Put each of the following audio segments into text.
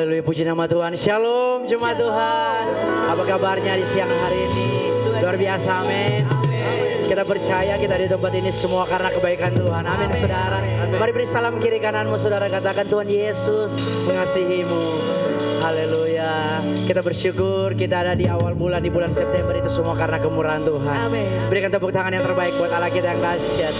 Haleluya, puji nama Tuhan. Shalom jemaat Tuhan. Apa kabarnya di siang hari ini? Luar biasa, amin. Kita percaya kita di tempat ini semua karena kebaikan Tuhan. Amin saudara. Mari beri salam kiri kananmu saudara, katakan Tuhan Yesus mengasihimu. Haleluya. Kita bersyukur kita ada di awal bulan, di bulan September itu semua karena kemurahan Tuhan. Amin. Berikan tepuk tangan yang terbaik buat Allah kita yang dahsyat.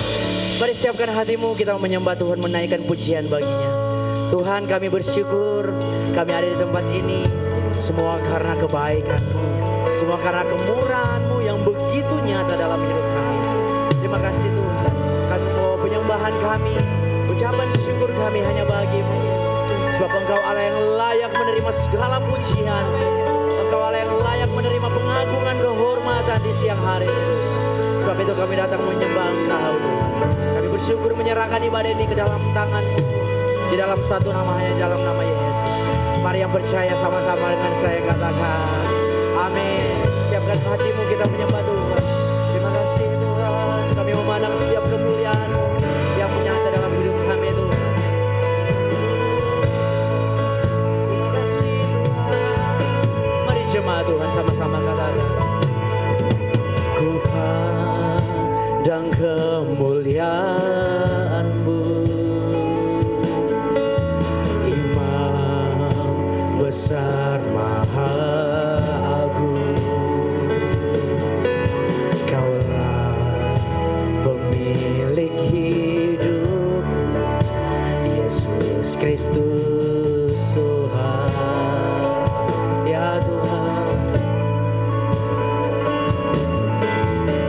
Mari siapkan hatimu, kita menyembah Tuhan, menaikkan pujian baginya. Tuhan, kami bersyukur kami ada di tempat ini semua karena kebaikan-Mu, semua karena kemurahan-Mu yang begitu nyata dalam hidup kami. Terima kasih Tuhan, kami mau penyembahan kami, ucapan syukur kami hanya bagi-Mu Yesus. Sebab Engkau Allah yang layak menerima segala pujian, Engkau Allah yang layak menerima pengagungan kehormatan di siang hari ini. Sebab itu kami datang menyembah Engkau Tuhan. Kami bersyukur menyerahkan ibadah ini ke dalam tangan-Mu. Di dalam satu nama, hanya dalam nama Yesus. Mari yang percaya sama-sama dengan saya katakan amin. Siapkan hatimu, kita menyembah Tuhan. Terima kasih Tuhan, kami memandang setiap kemuliaan-Mu yang nyata dalam hidup kami Tuhan. Terima kasih Tuhan. Mari jemaat Tuhan sama-sama katakan, ku pandang kemuliaan-Mu, besar maha agung. Kaulah pemilik hidup, Yesus Kristus Tuhan. Ya Tuhan,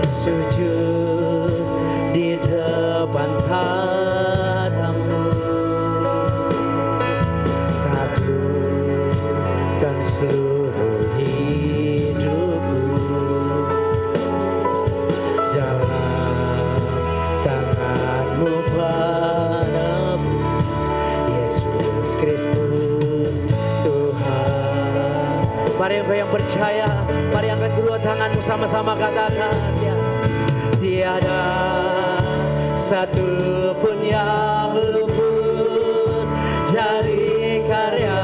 sujud di depan tatamu, seluruh hidupku dalam tangan-Mu penebus, Yesus Kristus Tuhan. Mari engkau yang percaya, mari angkat kedua tanganmu sama-sama katakan ya. Tiada satu pun yang luput dari karya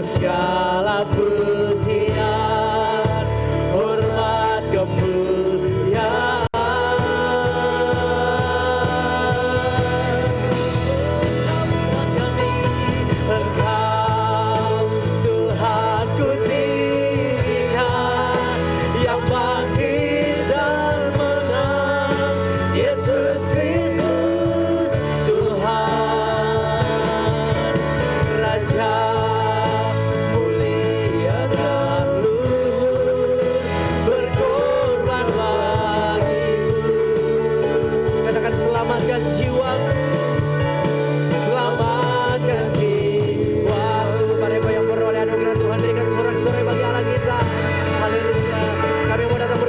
segala pujian, hormat, kemuliaan. Engkau Tuhanku tinggikan, yang bangkit dan menang, Yesus Kristus Tuhan, Raja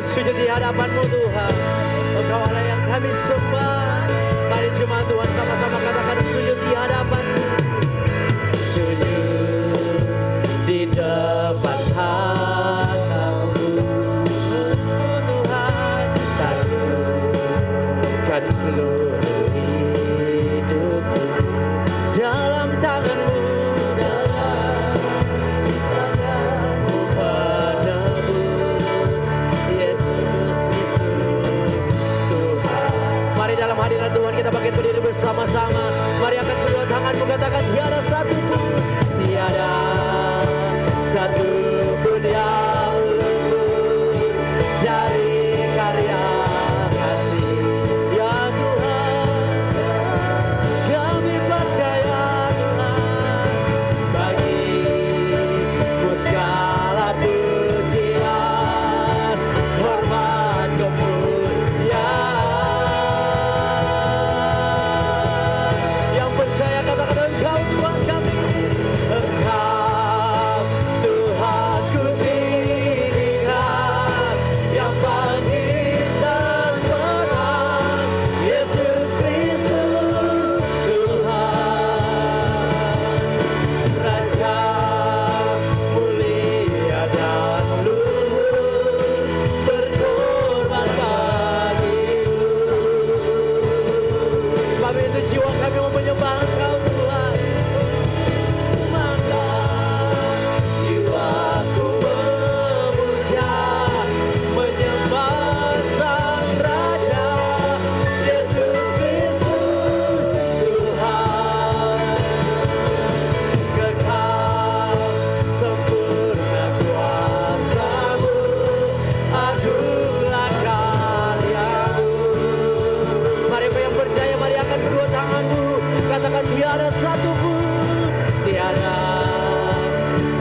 sujud di hadapan-Mu Tuhan. Engkau Allah yang kami sembah. Mari jemaat Tuhan sama-sama katakan sujud di hadapan-Mu. Sujud di depan hatamu Tuhan, taklukkan seluruh hidupku dalam tangan-Mu. Dalam hadirat Tuhan kita bangkit berdiri bersama-sama. Mari angkat kedua tanganmu, katakan tiada satu pun, tiada satu pun yang luput dari karya kasih. Ya Tuhan, kami percaya Tuhan, bagi-Mu segala pujian, hormat, kemuliaan. Katakan Engkau Tuhan kami.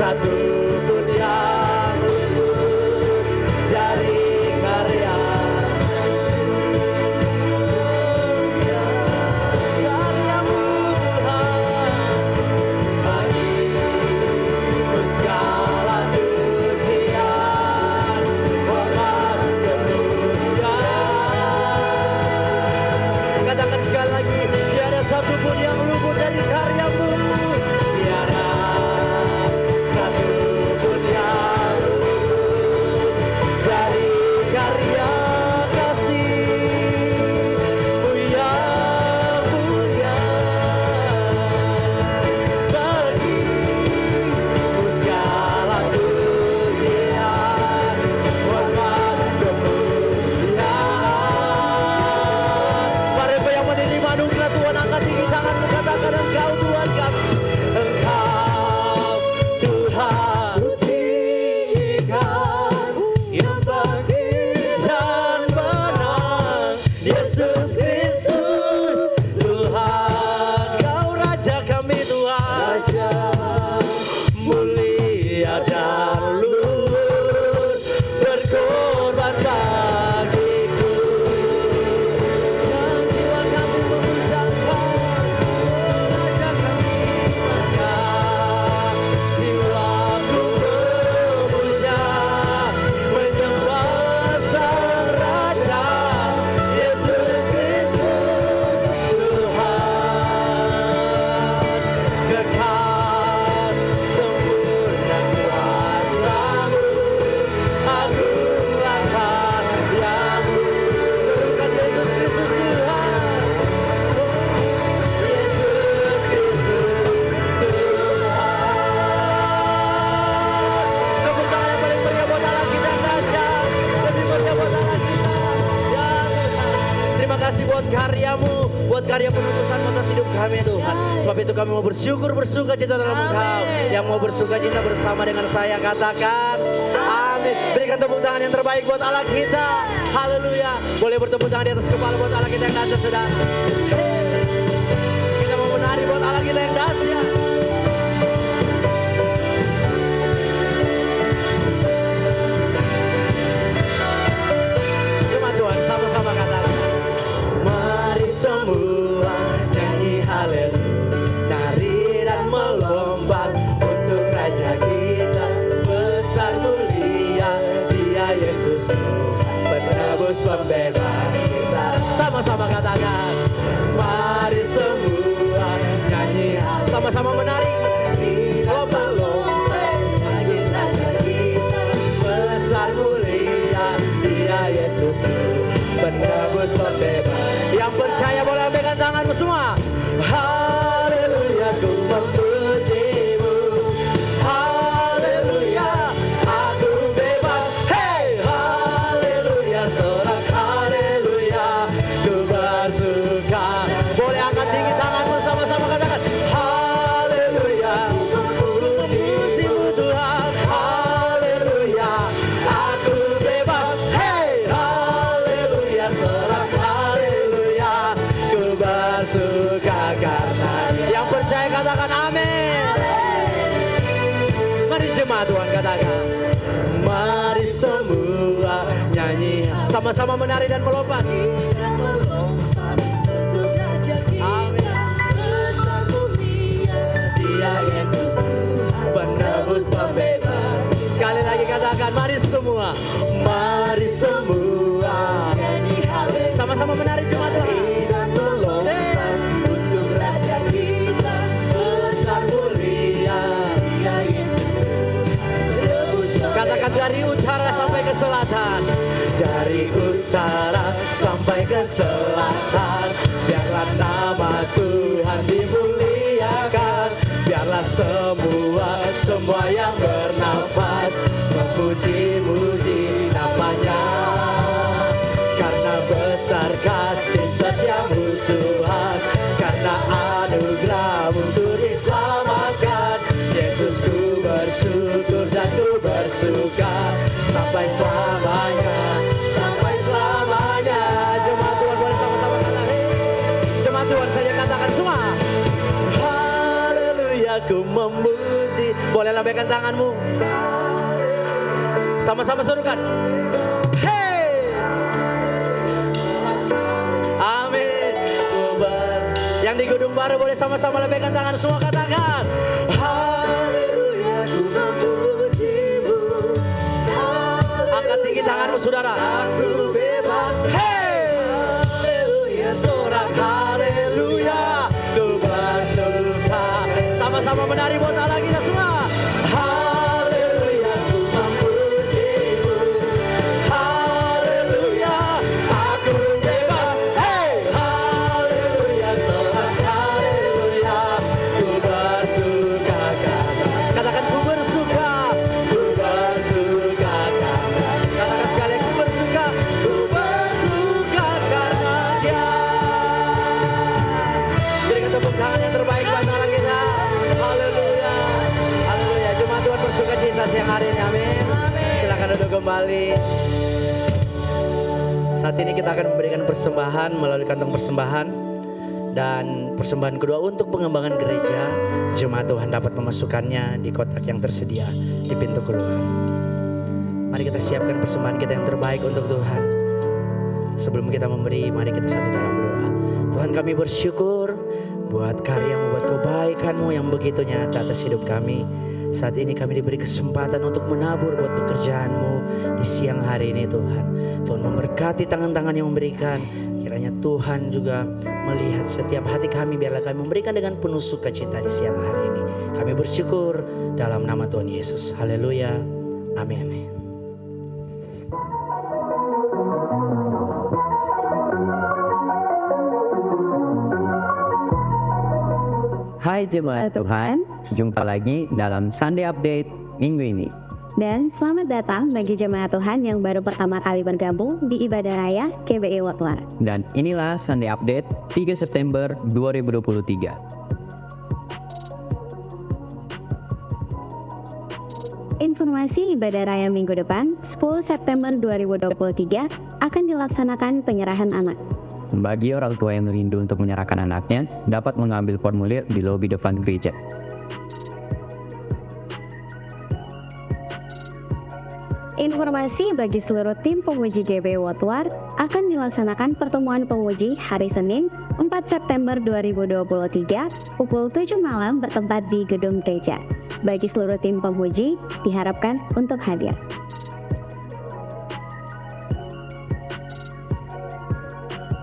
satu pun yang luput dari karya. Karyamu Tuhan, bagimu segala pujian, hormat, kemuliaan. Katakan sekali lagi, tiada satu pun yang luput dari karyamu. Tiada satu pun yang luput dari karya kasih-Mu yang mulia. Bagimu segala pujian, hormat, kemuliaan. Mari yang menerima anugerah Tuhan, angkat tinggi tanganmu, katakan Engkau Tuhan kami. Engkau Tuhan tinggikan, yang bangkit dan menang. Yesus Kristus Tuhan, Kau Raja kami Tuhan. Raja mulia dan luhur, berkorban bagiku. Dan jiwa kami mengucapkan, Raja kami makan. Jiwaku memuja, menyembah Sang Raja, Yesus Kristus Tuhan. Kekal sempurna kuasa-Mu, agunglah karya-Mu. Serukan Yesus Kristus Tuhan. Yesus Kristus Tuhan. Tepuk tangan yang paling meriah buat Allah kita yang dahsyat. Lebih meriah buat Allah kita. Ya Tuhan. Terima kasih buat karya-Mu, buat karya penebusan atas hidup kami Tuhan. Sebab itu kami mau bersyukur, bersuka cita dalam Engkau. Yang mau bersuka cita bersama dengan saya, katakan amin. Berikan tepuk tangan yang terbaik buat Allah kita. Haleluya. Boleh bertepuk tangan di atas kepala buat Allah kita yang dahsyat, saudara. Kita mau menari buat Allah kita yang dahsyat. Jemaat Tuhan, sama-sama katakan. Mari semua nyanyi haleluya, nari dan melompat untuk Raja kita. Besar mulia Dia Yesus, penebus pembebas kita. Sama-sama katakan. Mari semua nyanyi, sama-sama menari. Lompat-lompat bagi Raja kita. Besar mulia Dia Yesus, penebus pembebas. Yang percaya boleh ambilkan tanganmu semua. Haleluya, ku memuji-Mu. Haleluya, aku bebas. Hey, haleluya, sorak haleluya, ku bersuka. Boleh angkat tinggi tanganmu, sama-sama katakan. Haleluya, ku memuji-Mu Tuhan. Haleluya, aku bebas. Hey, haleluya, sorak haleluya, ku bersuka karena. Yang percaya katakan amin. Mari jemaat Tuhan katakan. Mari semua nyanyi, sama-sama menari dan melompat. Amin. Dia Yesus penebus pembebas. Sekali lagi katakan, mari semua. Mari semua nyanyi haleluya. Sama-sama menari jemaat Tuhan. Untuk Raja kita, besar mulia Dia Yesus. Katakan dari utara sampai ke selatan. Dari utara sampai ke selatan. Biarlah nama Tuhan dimuliakan. Biarlah semua yang bernafas memuji-muji namanya. Karena besar kasih setia-Mu Tuhan, karena anugerah-Mu untuk diselamatkan. Yesus, ku bersyukur dan ku bersuka sampai selamanya, sampai selamanya. Jemaat Tuhan boleh sama-sama katakan. Jemaat Tuhan saja katakan semua. Haleluya, ku memuji puji. Boleh lambaikan tanganmu. Sama-sama suruhkan. Hey! Amin. Yang di gedung baru boleh sama-sama lambaikan tangan. Semua katakan. Haleluya, ku memuji-Mu. Angkat tinggi tanganmu saudara. Aku bebas. Hey! Haleluya, sorak haleluya. Ku bersuka. Sama-sama menari buat Allah kita semua. Haleluya, ku memuji-Mu. Haleluya, aku bebas. Hey! Haleluya, sorak haleluya. Ku bersuka karena. Katakan ku bersuka. Ku bersuka karena. Katakan sekali ku bersuka. Ku bersuka karena Dia. Berikan tepuk tangan yang terbaik buat Allah kita. Haleluya. Haleluya. Jemaat Tuhan bersuka cita siang hari ini. Amin. Silakan duduk kembali. Saat ini kita akan memberikan persembahan melalui kantong persembahan. Dan persembahan kedua untuk pengembangan gereja. Jemaat Tuhan dapat memasukkannya di kotak yang tersedia di pintu keluar. Mari kita siapkan persembahan kita yang terbaik untuk Tuhan. Sebelum kita memberi, mari kita satu dalam doa. Tuhan, kami bersyukur buat karya-Mu, buat kebaikan-Mu yang begitu nyata atas hidup kami. Saat ini kami diberi kesempatan untuk menabur buat pekerjaan-Mu di siang hari ini Tuhan. Tuhan memberkati tangan-tangan yang memberikan. Kiranya Tuhan juga melihat setiap hati kami, biarlah kami memberikan dengan penuh sukacita di siang hari ini. Kami bersyukur dalam nama Tuhan Yesus. Haleluya. Amin. Hai jemaat Tuhan, jumpa lagi dalam Sunday Update minggu ini. Dan selamat datang bagi jemaat Tuhan yang baru pertama kali bergabung di Ibadah Raya KBI Watwar. Dan inilah Sunday Update 3 September 2023. Informasi Ibadah Raya minggu depan 10 September 2023 akan dilaksanakan penyerahan anak. Bagi orang tua yang rindu untuk menyerahkan anaknya, dapat mengambil formulir di lobi depan gereja. Informasi bagi seluruh tim pemuji GBI Watwar akan dilaksanakan pertemuan pemuji hari Senin 4 September 2023 pukul 7 malam bertempat di gedung gereja. Bagi seluruh tim pemuji diharapkan untuk hadir.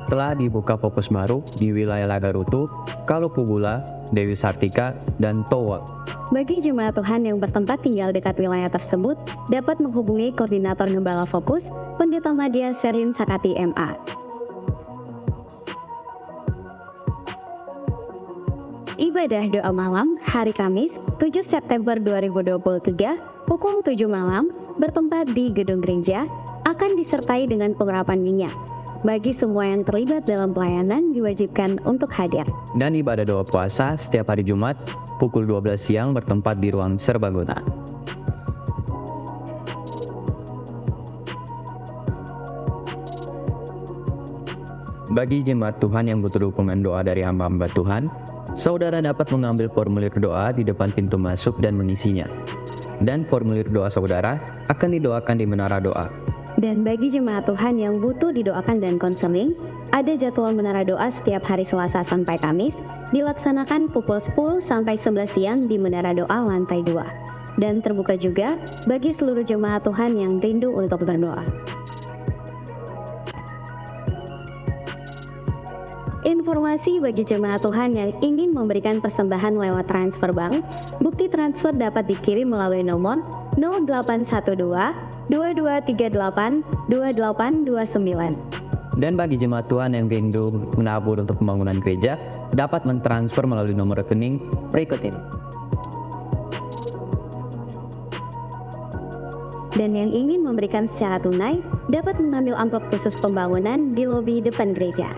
Telah dibuka fokus baru di wilayah Lagarutu, Kalupugula, Dewi Sartika, dan Towa. Bagi jemaat Tuhan yang bertempat tinggal dekat wilayah tersebut, dapat menghubungi Koordinator Gembala Fokus, Pendeta Madya Serin Sakati MA. Ibadah doa malam hari Kamis 7 September 2023 pukul 7 malam bertempat di gedung gereja akan disertai dengan pengurapan minyak. Bagi semua yang terlibat dalam pelayanan diwajibkan untuk hadir. Dan ibadah doa puasa setiap hari Jumat pukul 12 siang bertempat di ruang serbaguna. Bagi jemaat Tuhan yang butuh dukungan doa dari hamba-hamba Tuhan, saudara dapat mengambil formulir doa di depan pintu masuk dan mengisinya. Dan formulir doa saudara akan didoakan di menara doa. Dan bagi jemaat Tuhan yang butuh didoakan dan konseling, ada jadwal menara doa setiap hari Selasa sampai Kamis, dilaksanakan pukul 10 sampai 11 siang di menara doa lantai 2. Dan terbuka juga bagi seluruh jemaat Tuhan yang rindu untuk berdoa. Informasi bagi jemaat Tuhan yang ingin memberikan persembahan lewat transfer bank, bukti transfer dapat dikirim melalui nomor 0812 2238 2829. Dan bagi jemaat Tuhan yang rindu menabur untuk pembangunan gereja, dapat mentransfer melalui nomor rekening berikut ini. Dan yang ingin memberikan secara tunai, dapat mengambil amplop khusus pembangunan di lobi depan gereja.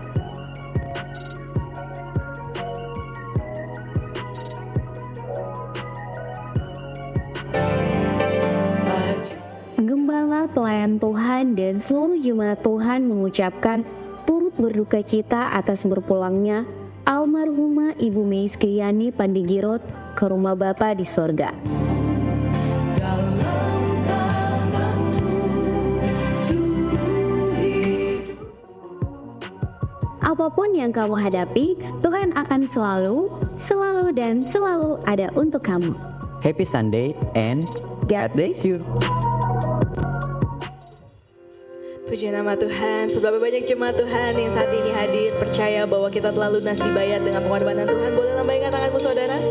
Pelayan Tuhan dan seluruh jemaat Tuhan mengucapkan turut berduka cita atas berpulangnya almarhumah Ibu Meis Kriani Pandigirot ke rumah Bapa di sorga. Apapun yang kamu hadapi, Tuhan akan selalu dan selalu ada untuk kamu. Happy Sunday and God bless you. Puji nama Tuhan, sebab banyak jemaat Tuhan yang saat ini hadir percaya bahwa kita telah lunas dibayar dengan pengorbanan Tuhan. Boleh lambaikan tanganmu saudara?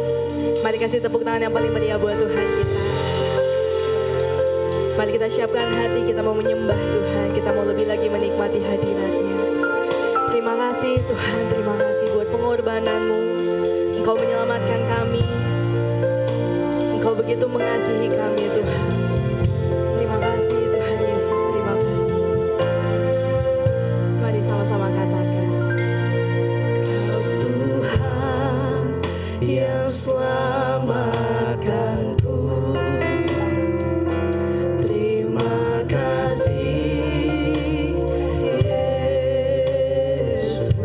Mari kasih tepuk tangan yang paling meriah buat Tuhan kita. Mari kita siapkan hati, kita mau menyembah Tuhan, kita mau lebih lagi menikmati hadirat-Nya. Terima kasih Tuhan, terima kasih buat pengorbanan-Mu. Engkau menyelamatkan kami, Engkau begitu mengasihi kami Tuhan. Terima kasih Tuhan Yesus, terima kasih. Mari sama-sama katakan, Kau Tuhan yang selamatkanku. Terima kasih Yesus.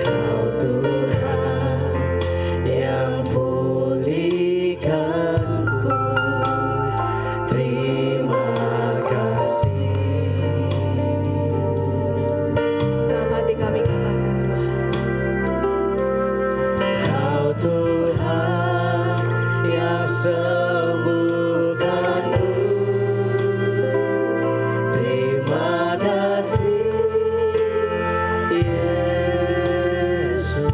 Kau Tuhan yang pulihkanku. Terima kasih. Segenap hati kami katakan Tuhan. Kau Tuhan yang sembuhkanku. Terima kasih Yesus.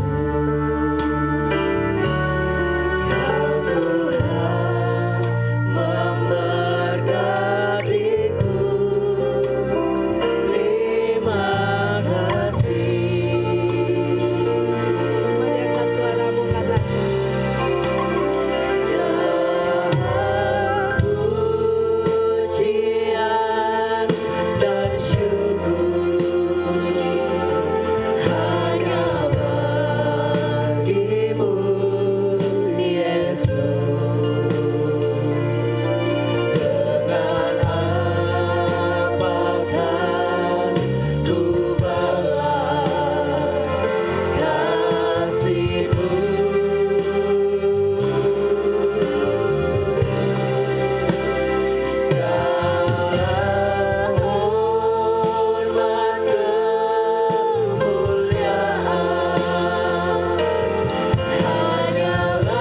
Kau Tuhan memberkatiku. Terima kasih. Mari angkat suaramu katakan. Segala pujian dan syukur hanya bagimu, Yesus. Dengan apakah ku balas kasih-Mu? Segala hormat kemuliaan hanyalah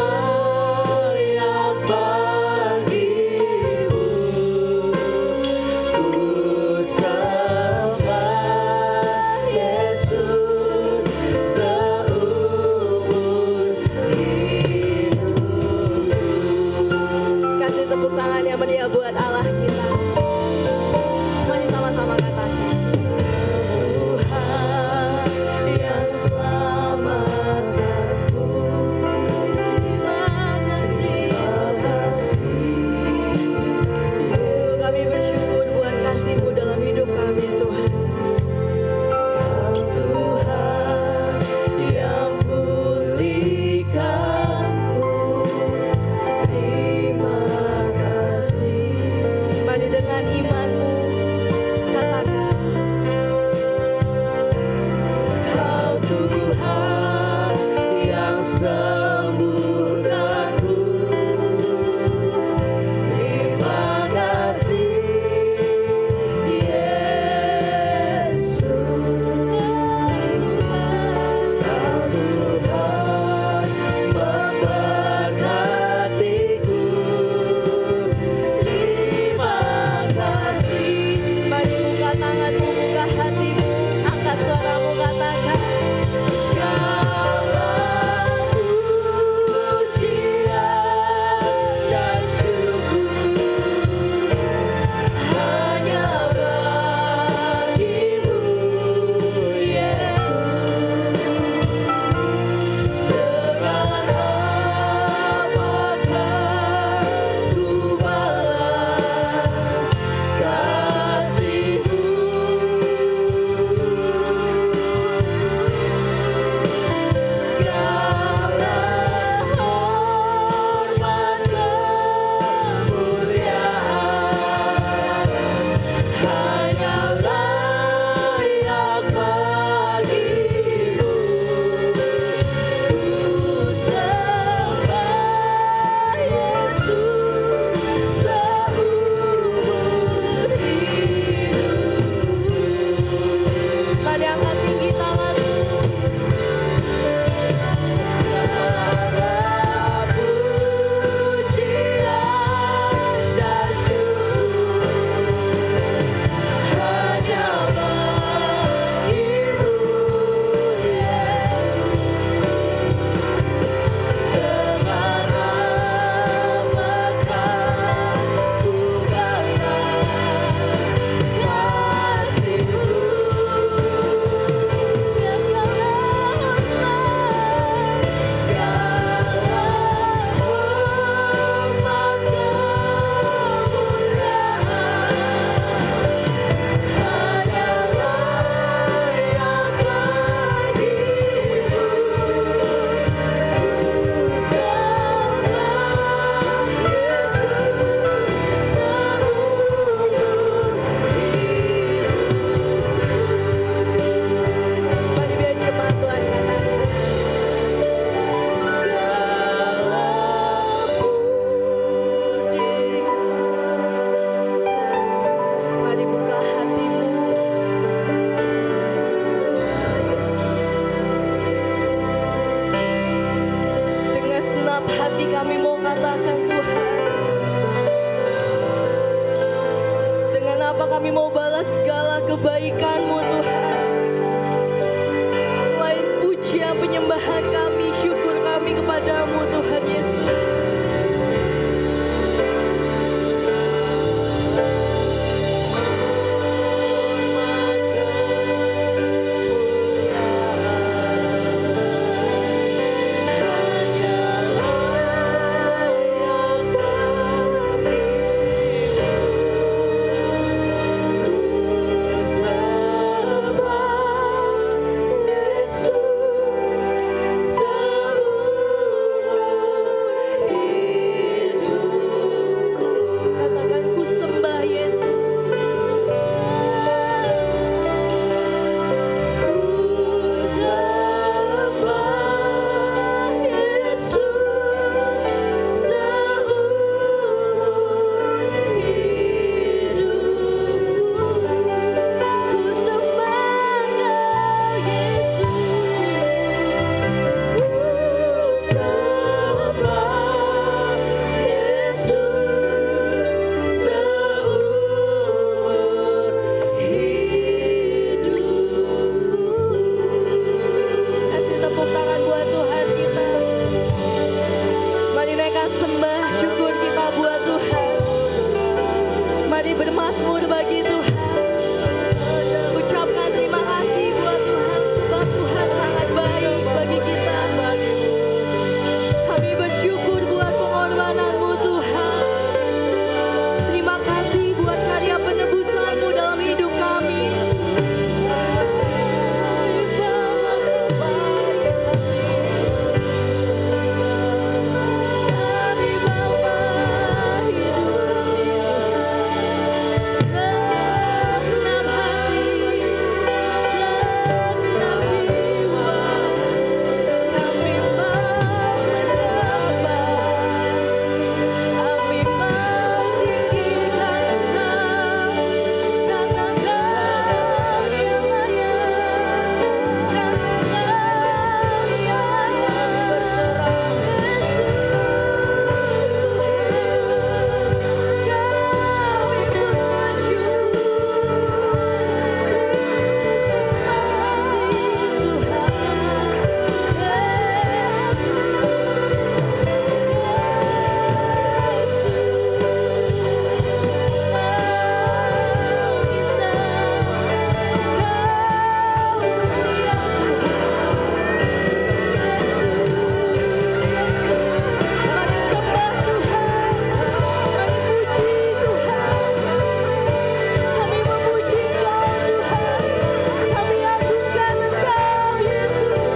yang bagimu. Ku sembah Yesus seumur hidupku. Kasih tepuk tangan yang meriah buat Allah kita. Mari sama-sama katakan. Tuhan yang selamatkanku. Terima kasih Tuhan. Sungguh kami bersyukur buat kasih-Mu dalam hidup kami Tuhan. Kau Tuhan yang pulihkanku. Terima kasih. Mari dengan iman-Mu katakan. Kau Tuhan yang sembuhkanku. Terima kasih Yesus. Kau Tuhan memberkatiku. Terima kasih. Mari buka tanganmu, buka hatimu, angkat suaramu katakan. Segala hati kami mau katakan Tuhan, dengan apa kami mau balas segala kebaikan-Mu Tuhan. Selain pujian penyembahan kami, syukur kami kepadamu Tuhan Yesus. Katakan ku sembah Yesus. Kasih tepuk tangan buat Tuhan kita. Mari naikkan sembah syukur kita buat Tuhan. Mari bermazmur bagi Tuhan. Ucapkan terima kasih buat Tuhan, sebab Tuhan sangat baik bagi kita. Kami bersyukur buat pengorbanan-Mu Tuhan. Terima kasih buat karya penebusan-Mu dalam hidup kami. Kami bawa hidup kami senang hati, senang jiwa. Kami mau menyembah, kami mau tinggikan Engkau, karena Engkau yang layak, karena Engkau yang berserah. Mari sembah Tuhan, mari puji Tuhan. Kami memuji Engkau Tuhan, kami agungkan Engkau Yesus.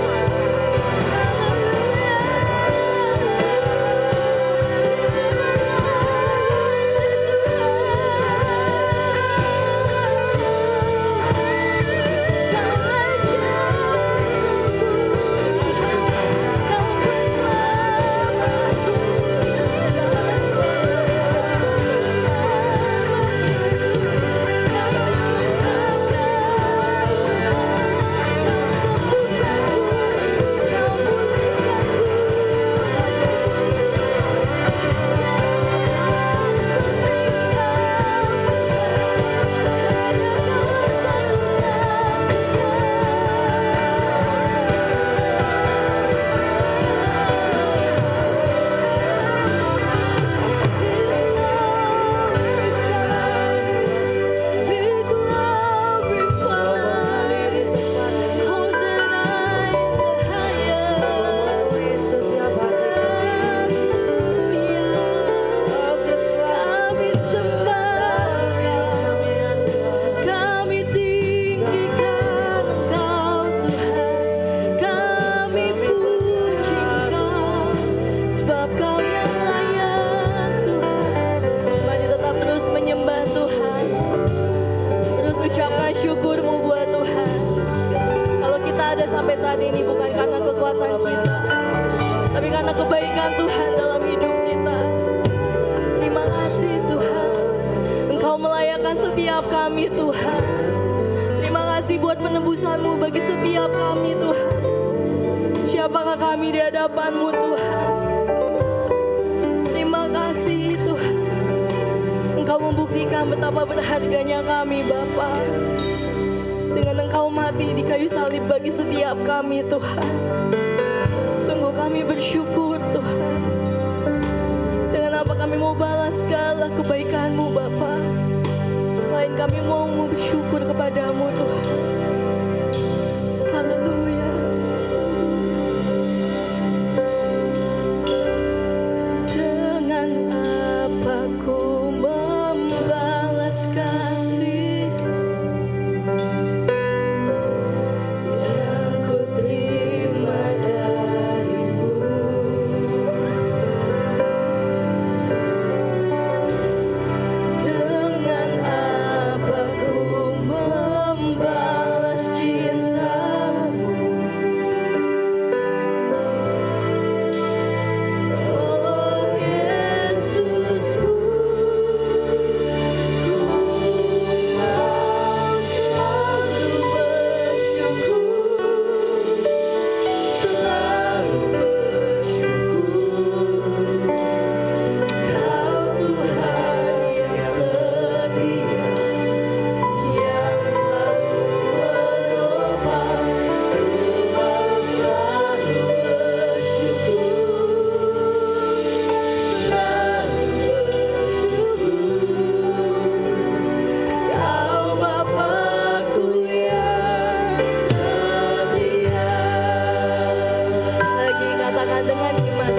Sebab Kau yang layak Tuhan. Mari tetap terus menyembah Tuhan. Terus ucapkan syukur-Mu buat Tuhan. Kalau kita ada sampai saat ini bukan karena kekuatan kita, tapi karena kebaikan Tuhan dalam hidup kita. Terima kasih Tuhan, Engkau melayakkan setiap kami Tuhan. Terima kasih buat penebusan-Mu bagi setiap kami Tuhan. Siapakah kami di hadapan-Mu Tuhan? Tuhan betapa berharganya kami Bapa. Dengan Engkau mati di kayu salib bagi setiap kami Tuhan. Sungguh kami bersyukur Tuhan. Dengan apa kami mau balas segala kebaikan-Mu Bapa. Selain kami mau bersyukur kepadamu Tuhan. Haleluya. Dengan apa ku membalas kasih yang ku terima darimu, Yesus. Dengan apa ku membalas cintamu, oh Yesusku. Lagi katakan dengan iman.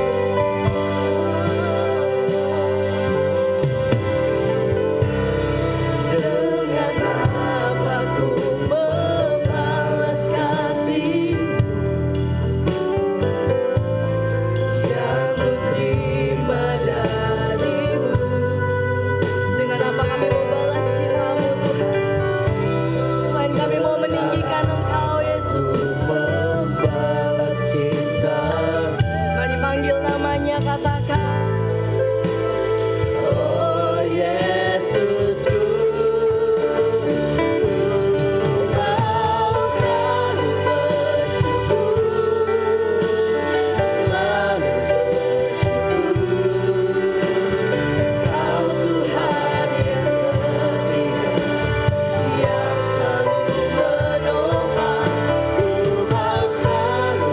Dengan apa ku membalas kasih yang ku terima darimu. Dengan apa kami mau balas cintamu Tuhan. Selain kami mau meninggikan Engkau Yesus. Membalas cinta. Mari panggil namanya, katakan, oh Yesusku, ku mau selalu bersyukur, selalu bersyukur. Kau Tuhan yang setia, yang selalu menopang. Ku mau selalu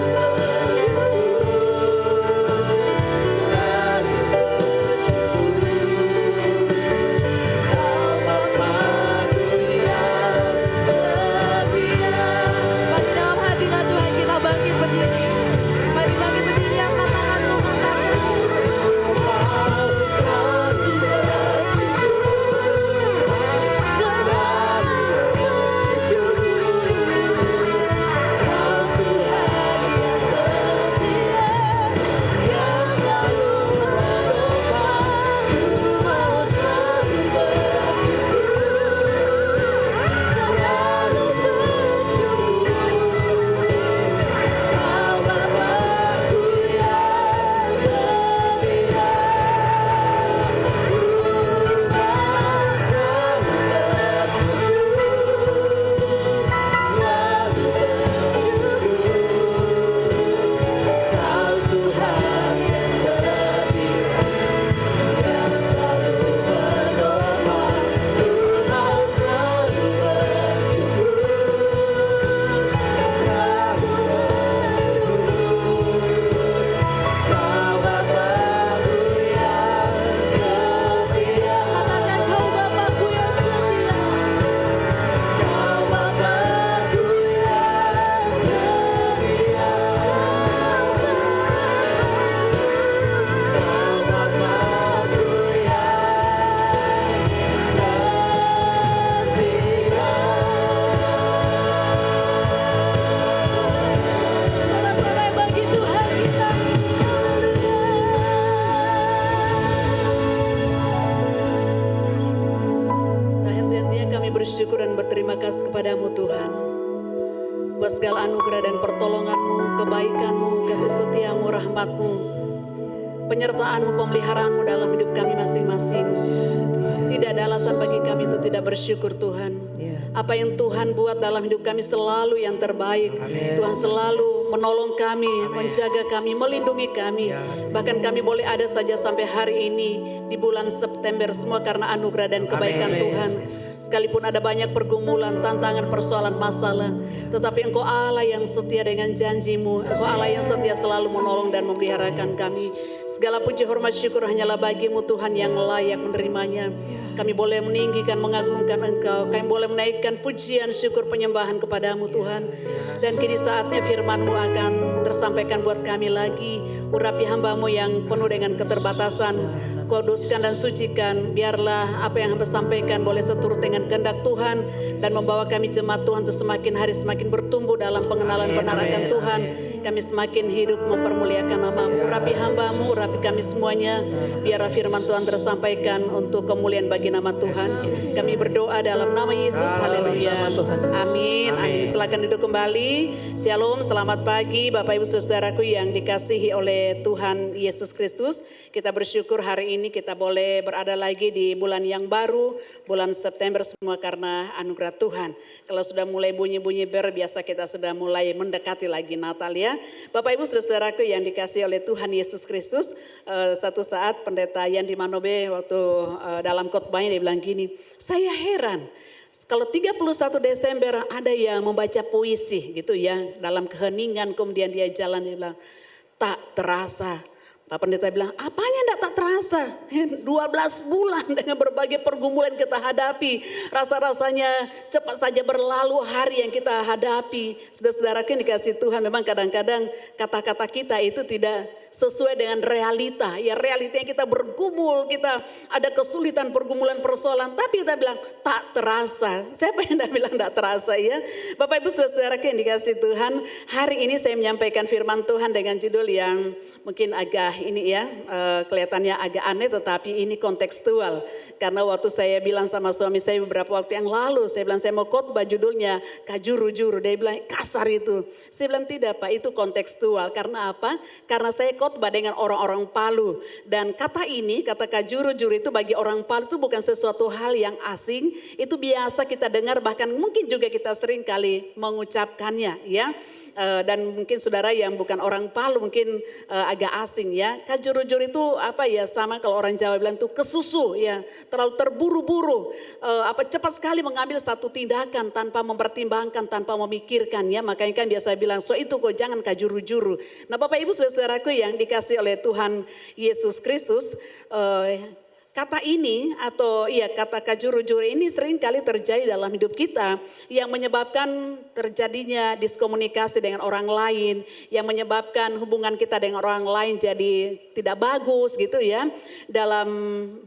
bersyukur dan berterima kasih kepadamu Tuhan, buat segala anugerah dan pertolonganmu, kebaikanmu, kasih setiamu, rahmatmu, penyertaanmu, pemeliharaanmu dalam hidup kami masing-masing. Tidak ada alasan bagi kami untuk tidak bersyukur Tuhan. Apa yang Tuhan buat dalam hidup kami selalu yang terbaik. Tuhan selalu menolong kami, menjaga kami, melindungi kami. Bahkan kami boleh ada saja sampai hari ini di bulan September semua karena anugerah dan kebaikan Tuhan. Sekalipun ada banyak pergumulan, tantangan, persoalan, masalah, tetapi Engkau Allah yang setia dengan janji-Mu. Engkau Allah yang setia selalu menolong dan memeliharakan kami. Segala puji, hormat, syukur hanyalah bagi-Mu Tuhan yang layak menerimanya. Kami boleh meninggikan, mengagungkan Engkau. Kami boleh menaikkan pujian, syukur, penyembahan kepadamu Tuhan. Dan kini saatnya firman-Mu akan tersampaikan buat kami lagi. Urapi hamba-Mu yang penuh dengan keterbatasan. Kuduskan dan sucikan, biarlah apa yang hamba sampaikan boleh seturut dengan kehendak Tuhan dan membawa kami jemaat Tuhan untuk semakin hari semakin bertumbuh dalam pengenalan benar akan Tuhan. Kami semakin hidup mempermuliakan nama-Mu. Urapi hamba-Mu, urapi kami semuanya, biarlah firman Tuhan tersampaikan untuk kemuliaan bagi nama Tuhan. Kami berdoa dalam nama Yesus, haleluya. Amin, amin. Silakan duduk kembali. Shalom, selamat pagi Bapak Ibu Saudaraku yang dikasihi oleh Tuhan Yesus Kristus. Kita bersyukur hari ini kita boleh berada lagi di bulan yang baru, bulan September semua karena anugerah Tuhan. Kalau sudah mulai bunyi-bunyi biasa kita sudah mulai mendekati lagi Natal ya. Bapak Ibu Saudaraku yang dikasihi oleh Tuhan Yesus Kristus, satu saat pendeta Yandi Manobe waktu dalam khotbahnya dia bilang gini, saya heran kalau 31 Desember ada yang membaca puisi gitu ya, dalam keheningan kemudian dia jalan, dia bilang tak terasa. Pak Pendeta bilang, apanya enggak tak terasa? 12 bulan dengan berbagai pergumulan kita hadapi. Rasa-rasanya cepat saja berlalu hari yang kita hadapi. Saudara-saudaraku yang dikasih Tuhan, memang kadang-kadang kata-kata kita itu tidak sesuai dengan realita. Ya realitanya kita bergumul, kita ada kesulitan, pergumulan, persoalan. Tapi kita bilang, tak terasa. Siapa yang enggak bilang tak terasa ya? Bapak Ibu saudaraku yang dikasih Tuhan, hari ini saya menyampaikan firman Tuhan dengan judul yang mungkin agak ini ya kelihatannya agak aneh tetapi ini kontekstual. Karena waktu saya bilang sama suami saya beberapa waktu yang lalu, saya bilang saya mau khotbah judulnya kajuru-juru. Dia bilang kasar itu. Saya bilang tidak Pak, itu kontekstual. Karena apa? Karena saya khotbah dengan orang-orang Palu. Dan kata ini, kata kajuru-juru itu bagi orang Palu itu bukan sesuatu hal yang asing. Itu biasa kita dengar, bahkan mungkin juga kita sering kali mengucapkannya ya. Dan mungkin saudara yang bukan orang Palu mungkin agak asing ya. Kajuru-juru itu apa ya, sama kalau orang Jawa bilang itu kesusu ya, terlalu terburu-buru, cepat sekali mengambil satu tindakan tanpa mempertimbangkan, tanpa memikirkan ya. Makanya kan biasa bilang so itu kok jangan kajuru-juru. Nah Bapak Ibu saudaraku yang dikasih oleh Tuhan Yesus Kristus, kata ini atau kata kajuru-juru ini sering kali terjadi dalam hidup kita yang menyebabkan terjadinya diskomunikasi dengan orang lain, yang menyebabkan hubungan kita dengan orang lain jadi tidak bagus gitu ya. Dalam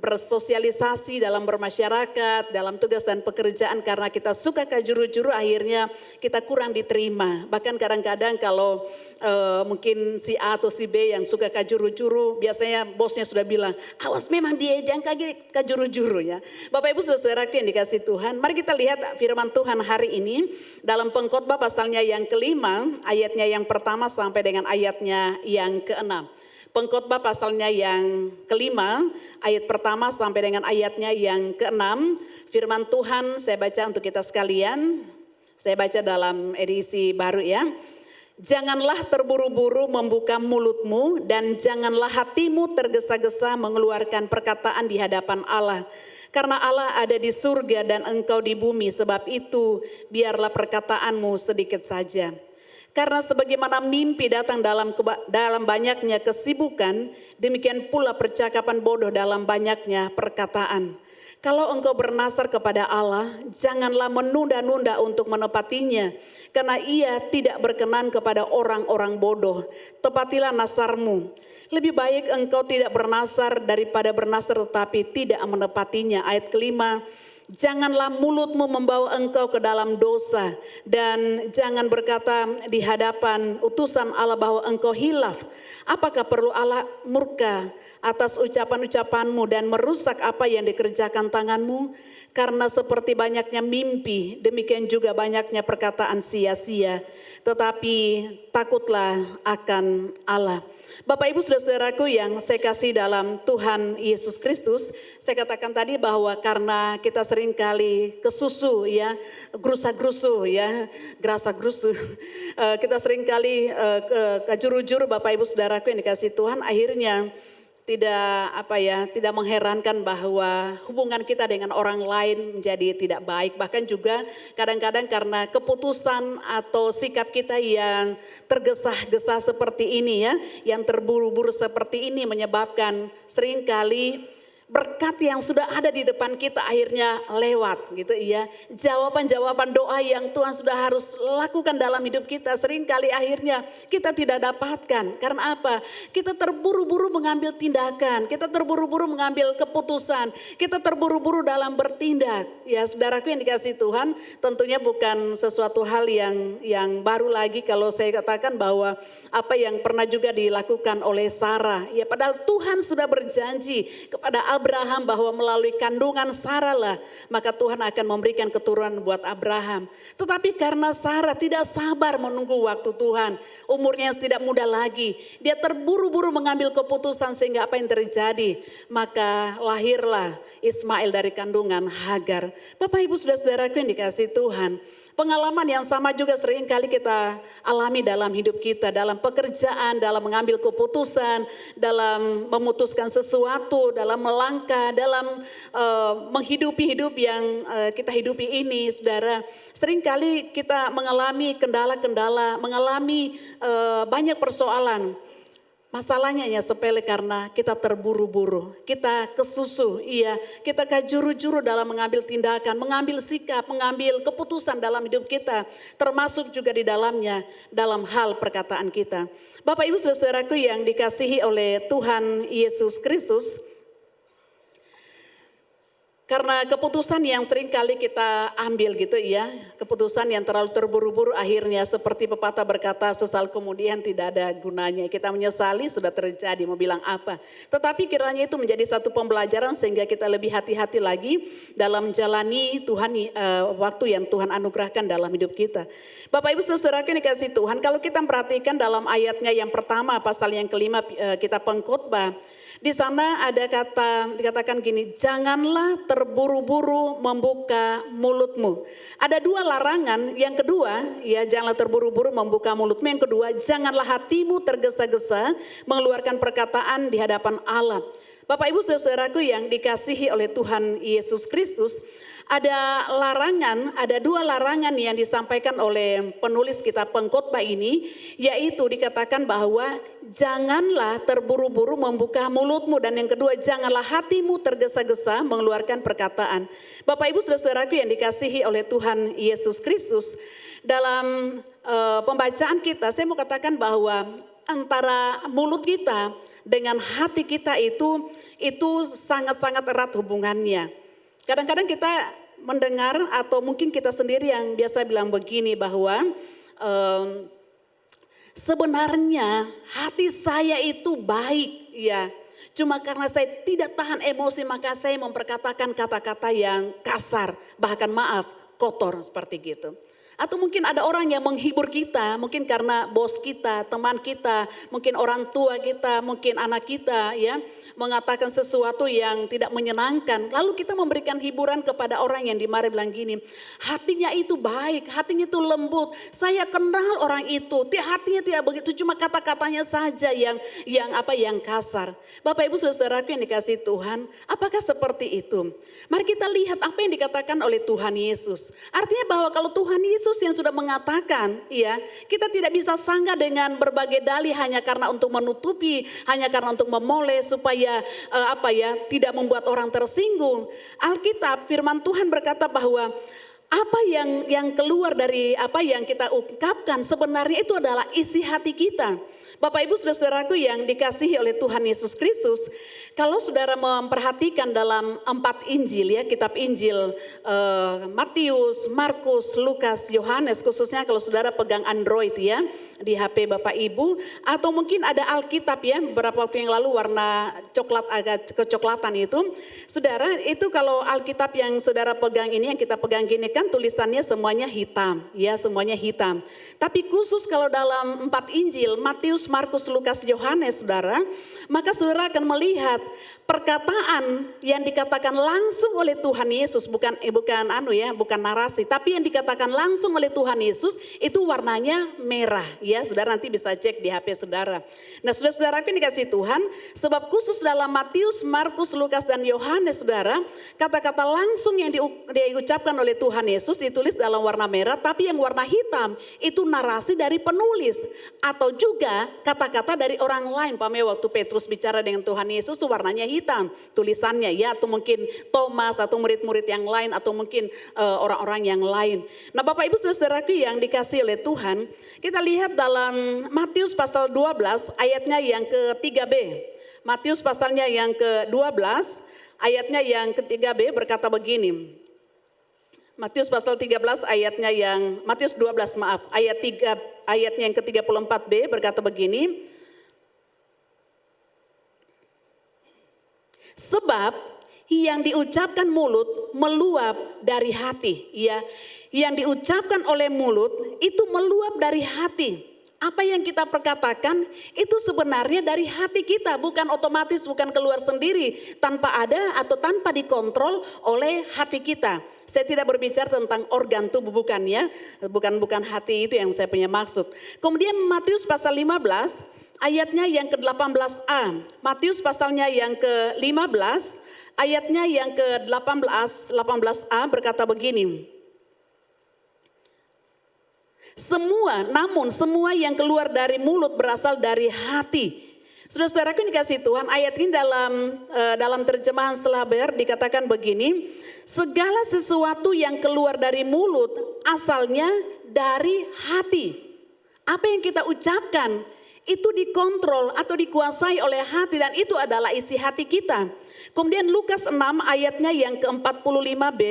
bersosialisasi, dalam bermasyarakat, dalam tugas dan pekerjaan karena kita suka kajuru-juru akhirnya kita kurang diterima. Bahkan kadang-kadang kalau mungkin si A atau si B yang suka kajuru-juru, biasanya bosnya sudah bilang, awas memang dia jangan kajuru-juru ya. Bapak Ibu saudaraku yang dikasih Tuhan, mari kita lihat firman Tuhan hari ini dalam Pengkhotbah pasalnya yang kelima, ayatnya yang pertama sampai dengan ayatnya yang keenam. Pengkhotbah pasalnya yang kelima, ayat pertama sampai dengan ayatnya yang keenam. Firman Tuhan saya baca untuk kita sekalian, saya baca dalam edisi baru ya. Janganlah terburu-buru membuka mulutmu dan janganlah hatimu tergesa-gesa mengeluarkan perkataan di hadapan Allah. Karena Allah ada di surga dan engkau di bumi, sebab itu biarlah perkataanmu sedikit saja. Karena sebagaimana mimpi datang dalam banyaknya kesibukan, demikian pula percakapan bodoh dalam banyaknya perkataan. Kalau engkau bernasar kepada Allah, janganlah menunda-nunda untuk menepatinya, karena ia tidak berkenan kepada orang-orang bodoh. Tepatilah nasarmu. Lebih baik engkau tidak bernasar daripada bernasar tetapi tidak menepatinya. Ayat kelima, janganlah mulutmu membawa engkau ke dalam dosa, dan jangan berkata di hadapan utusan Allah bahwa engkau hilaf. Apakah perlu Allah murka atas ucapan-ucapanmu dan merusak apa yang dikerjakan tanganmu? Karena seperti banyaknya mimpi, demikian juga banyaknya perkataan sia-sia. Tetapi takutlah akan Allah. Bapak Ibu saudara-saudaraku yang saya kasih dalam Tuhan Yesus Kristus, saya katakan tadi bahwa karena kita seringkali kesusu ya, gerusa-gerusu ya, gerasa-gerusu. Kita seringkali kejuru-juru Bapak Ibu saudaraku yang dikasih Tuhan, akhirnya tidak mengherankan bahwa hubungan kita dengan orang lain menjadi tidak baik. Bahkan juga kadang-kadang karena keputusan atau sikap kita yang tergesa-gesa seperti ini ya, yang terburu-buru seperti ini menyebabkan seringkali berkat yang sudah ada di depan kita akhirnya lewat gitu ya. Jawaban-jawaban doa yang Tuhan sudah harus lakukan dalam hidup kita seringkali akhirnya kita tidak dapatkan. Karena apa? Kita terburu-buru mengambil tindakan, kita terburu-buru mengambil keputusan, kita terburu-buru dalam bertindak. Ya saudaraku yang dikasih Tuhan, tentunya bukan sesuatu hal yang baru lagi kalau saya katakan bahwa apa yang pernah juga dilakukan oleh Sarah. Ya padahal Tuhan sudah berjanji kepada Abraham bahwa melalui kandungan Sarah lah maka Tuhan akan memberikan keturunan buat Abraham. Tetapi karena Sarah tidak sabar menunggu waktu Tuhan, umurnya tidak muda lagi, dia terburu-buru mengambil keputusan sehingga apa yang terjadi? Maka lahirlah Ismail dari kandungan Hagar. Bapak Ibu saudara-saudaraku yang dikasih Tuhan, pengalaman yang sama juga sering kali kita alami dalam hidup kita, dalam pekerjaan, dalam mengambil keputusan, dalam memutuskan sesuatu, dalam melangkah, dalam menghidupi hidup yang kita hidupi ini, saudara. Sering kali kita mengalami kendala-kendala, mengalami banyak persoalan. Masalahnya ya sepele karena kita terburu-buru, kita kesusu, iya, kita kejuru-juru dalam mengambil tindakan, mengambil sikap, mengambil keputusan dalam hidup kita, termasuk juga di dalamnya, dalam hal perkataan kita. Bapak Ibu saudaraku yang dikasihi oleh Tuhan Yesus Kristus, karena keputusan yang sering kali kita ambil gitu ya, keputusan yang terlalu terburu-buru akhirnya seperti pepatah berkata sesal kemudian tidak ada gunanya. Kita menyesali sudah terjadi, mau bilang apa. Tetapi kiranya itu menjadi satu pembelajaran sehingga kita lebih hati-hati lagi dalam menjalani Tuhan waktu yang Tuhan anugerahkan dalam hidup kita. Bapak Ibu saudara yang dikasih Tuhan, kalau kita perhatikan dalam ayatnya yang pertama pasal yang kelima kitab Pengkhotbah. Di sana ada kata, dikatakan gini, janganlah terburu-buru membuka mulutmu. Ada dua larangan, yang kedua, ya janganlah terburu-buru membuka mulutmu. Yang kedua, janganlah hatimu tergesa-gesa mengeluarkan perkataan di hadapan Allah. Bapak Ibu saudaraku yang dikasihi oleh Tuhan Yesus Kristus, ada larangan, ada dua larangan yang disampaikan oleh penulis kitab Pengkhotbah ini, yaitu dikatakan bahwa janganlah terburu-buru membuka mulutmu, dan yang kedua janganlah hatimu tergesa-gesa mengeluarkan perkataan. Bapak Ibu saudaraku yang dikasihi oleh Tuhan Yesus Kristus, dalam pembacaan kita saya mau katakan bahwa antara mulut kita dengan hati kita itu sangat-sangat erat hubungannya. Kadang-kadang kita mendengar atau mungkin kita sendiri yang biasa bilang begini bahwa sebenarnya hati saya itu baik ya. Cuma karena saya tidak tahan emosi maka saya memperkatakan kata-kata yang kasar, bahkan maaf kotor seperti gitu. Atau mungkin ada orang yang menghibur kita, mungkin karena bos kita, teman kita, mungkin orang tua kita, mungkin anak kita ya, mengatakan sesuatu yang tidak menyenangkan. Lalu kita memberikan hiburan kepada orang yang dimarahi, bilang gini, hatinya itu baik, hatinya itu lembut, saya kenal orang itu, hatinya tidak begitu, cuma kata-katanya saja yang kasar. Bapak Ibu saudaraku yang dikasihi Tuhan, apakah seperti itu? Mari kita lihat apa yang dikatakan oleh Tuhan Yesus. Artinya bahwa kalau Tuhan Yesus yang sudah mengatakan, ya, kita tidak bisa sanggah dengan berbagai dalih hanya karena untuk menutupi, hanya karena untuk memoles supaya tidak membuat orang tersinggung. Alkitab, firman Tuhan berkata bahwa apa yang keluar dari apa yang kita ungkapkan sebenarnya itu adalah isi hati kita. Bapak Ibu saudaraku yang dikasihi oleh Tuhan Yesus Kristus, kalau saudara memperhatikan dalam 4 Injil ya, kitab Injil Matius, Markus, Lukas, Yohanes, khususnya kalau saudara pegang Android ya di HP Bapak Ibu, atau mungkin ada Alkitab ya beberapa waktu yang lalu warna coklat agak kecoklatan itu, saudara itu kalau Alkitab yang saudara pegang ini, yang kita pegang gini kan tulisannya semuanya hitam ya, semuanya hitam. Tapi khusus kalau dalam 4 Injil Matius, Matius, Markus, Lukas, Yohanes, saudara, maka saudara akan melihat perkataan yang dikatakan langsung oleh Tuhan Yesus, bukan narasi, tapi yang dikatakan langsung oleh Tuhan Yesus itu warnanya merah, ya. Saudara nanti bisa cek di HP saudara. Nah, saudara-saudara ini dikasih Tuhan, sebab khusus dalam Matius, Markus, Lukas, dan Yohanes, saudara, kata-kata langsung yang diucapkan oleh Tuhan Yesus ditulis dalam warna merah, tapi yang warna hitam itu narasi dari penulis atau juga kata-kata dari orang lain. Pamnya waktu Petrus bicara dengan Tuhan Yesus itu warnanya hitam tulisannya, ya, atau mungkin Thomas atau murid-murid yang lain atau mungkin orang-orang yang lain. Nah, Bapak Ibu saudaraku yang dikasih oleh Tuhan, kita lihat dalam Matius pasal 12 ayatnya yang ke-3b. Matius pasalnya yang ke-12 ayatnya yang ke-3b berkata begini. Matius pasal 13 ayatnya yang Matius 12 maaf, ayatnya yang ke-34b berkata begini. Sebab yang diucapkan mulut meluap dari hati, ya. Yang diucapkan oleh mulut itu meluap dari hati. Apa yang kita perkatakan itu sebenarnya dari hati kita, bukan otomatis, bukan keluar sendiri tanpa ada atau tanpa dikontrol oleh hati kita. Saya tidak berbicara tentang organ tubuh, bukan, ya. Bukan hati itu yang saya punya maksud. Kemudian Matius pasal 15 ayatnya yang ke-18a. Matius pasalnya yang ke-15 ayatnya yang ke-18a berkata begini. Namun semua yang keluar dari mulut berasal dari hati. Saudara-saudaraku yang dikasih Tuhan, ayat ini dalam terjemahan Selaber dikatakan begini. Segala sesuatu yang keluar dari mulut asalnya dari hati. Apa yang kita ucapkan itu dikontrol atau dikuasai oleh hati dan itu adalah isi hati kita. Kemudian Lukas 6 ayatnya yang ke-45b,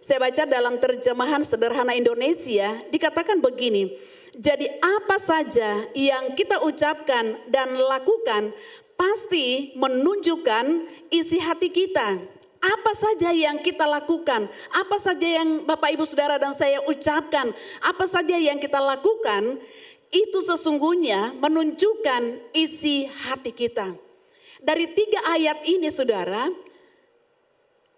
saya baca dalam terjemahan sederhana Indonesia, dikatakan begini. Jadi apa saja yang kita ucapkan dan lakukan pasti menunjukkan isi hati kita. Apa saja yang kita lakukan, apa saja yang Bapak Ibu Saudara dan saya ucapkan, apa saja yang kita lakukan, itu sesungguhnya menunjukkan isi hati kita. Dari 3 ayat ini saudara,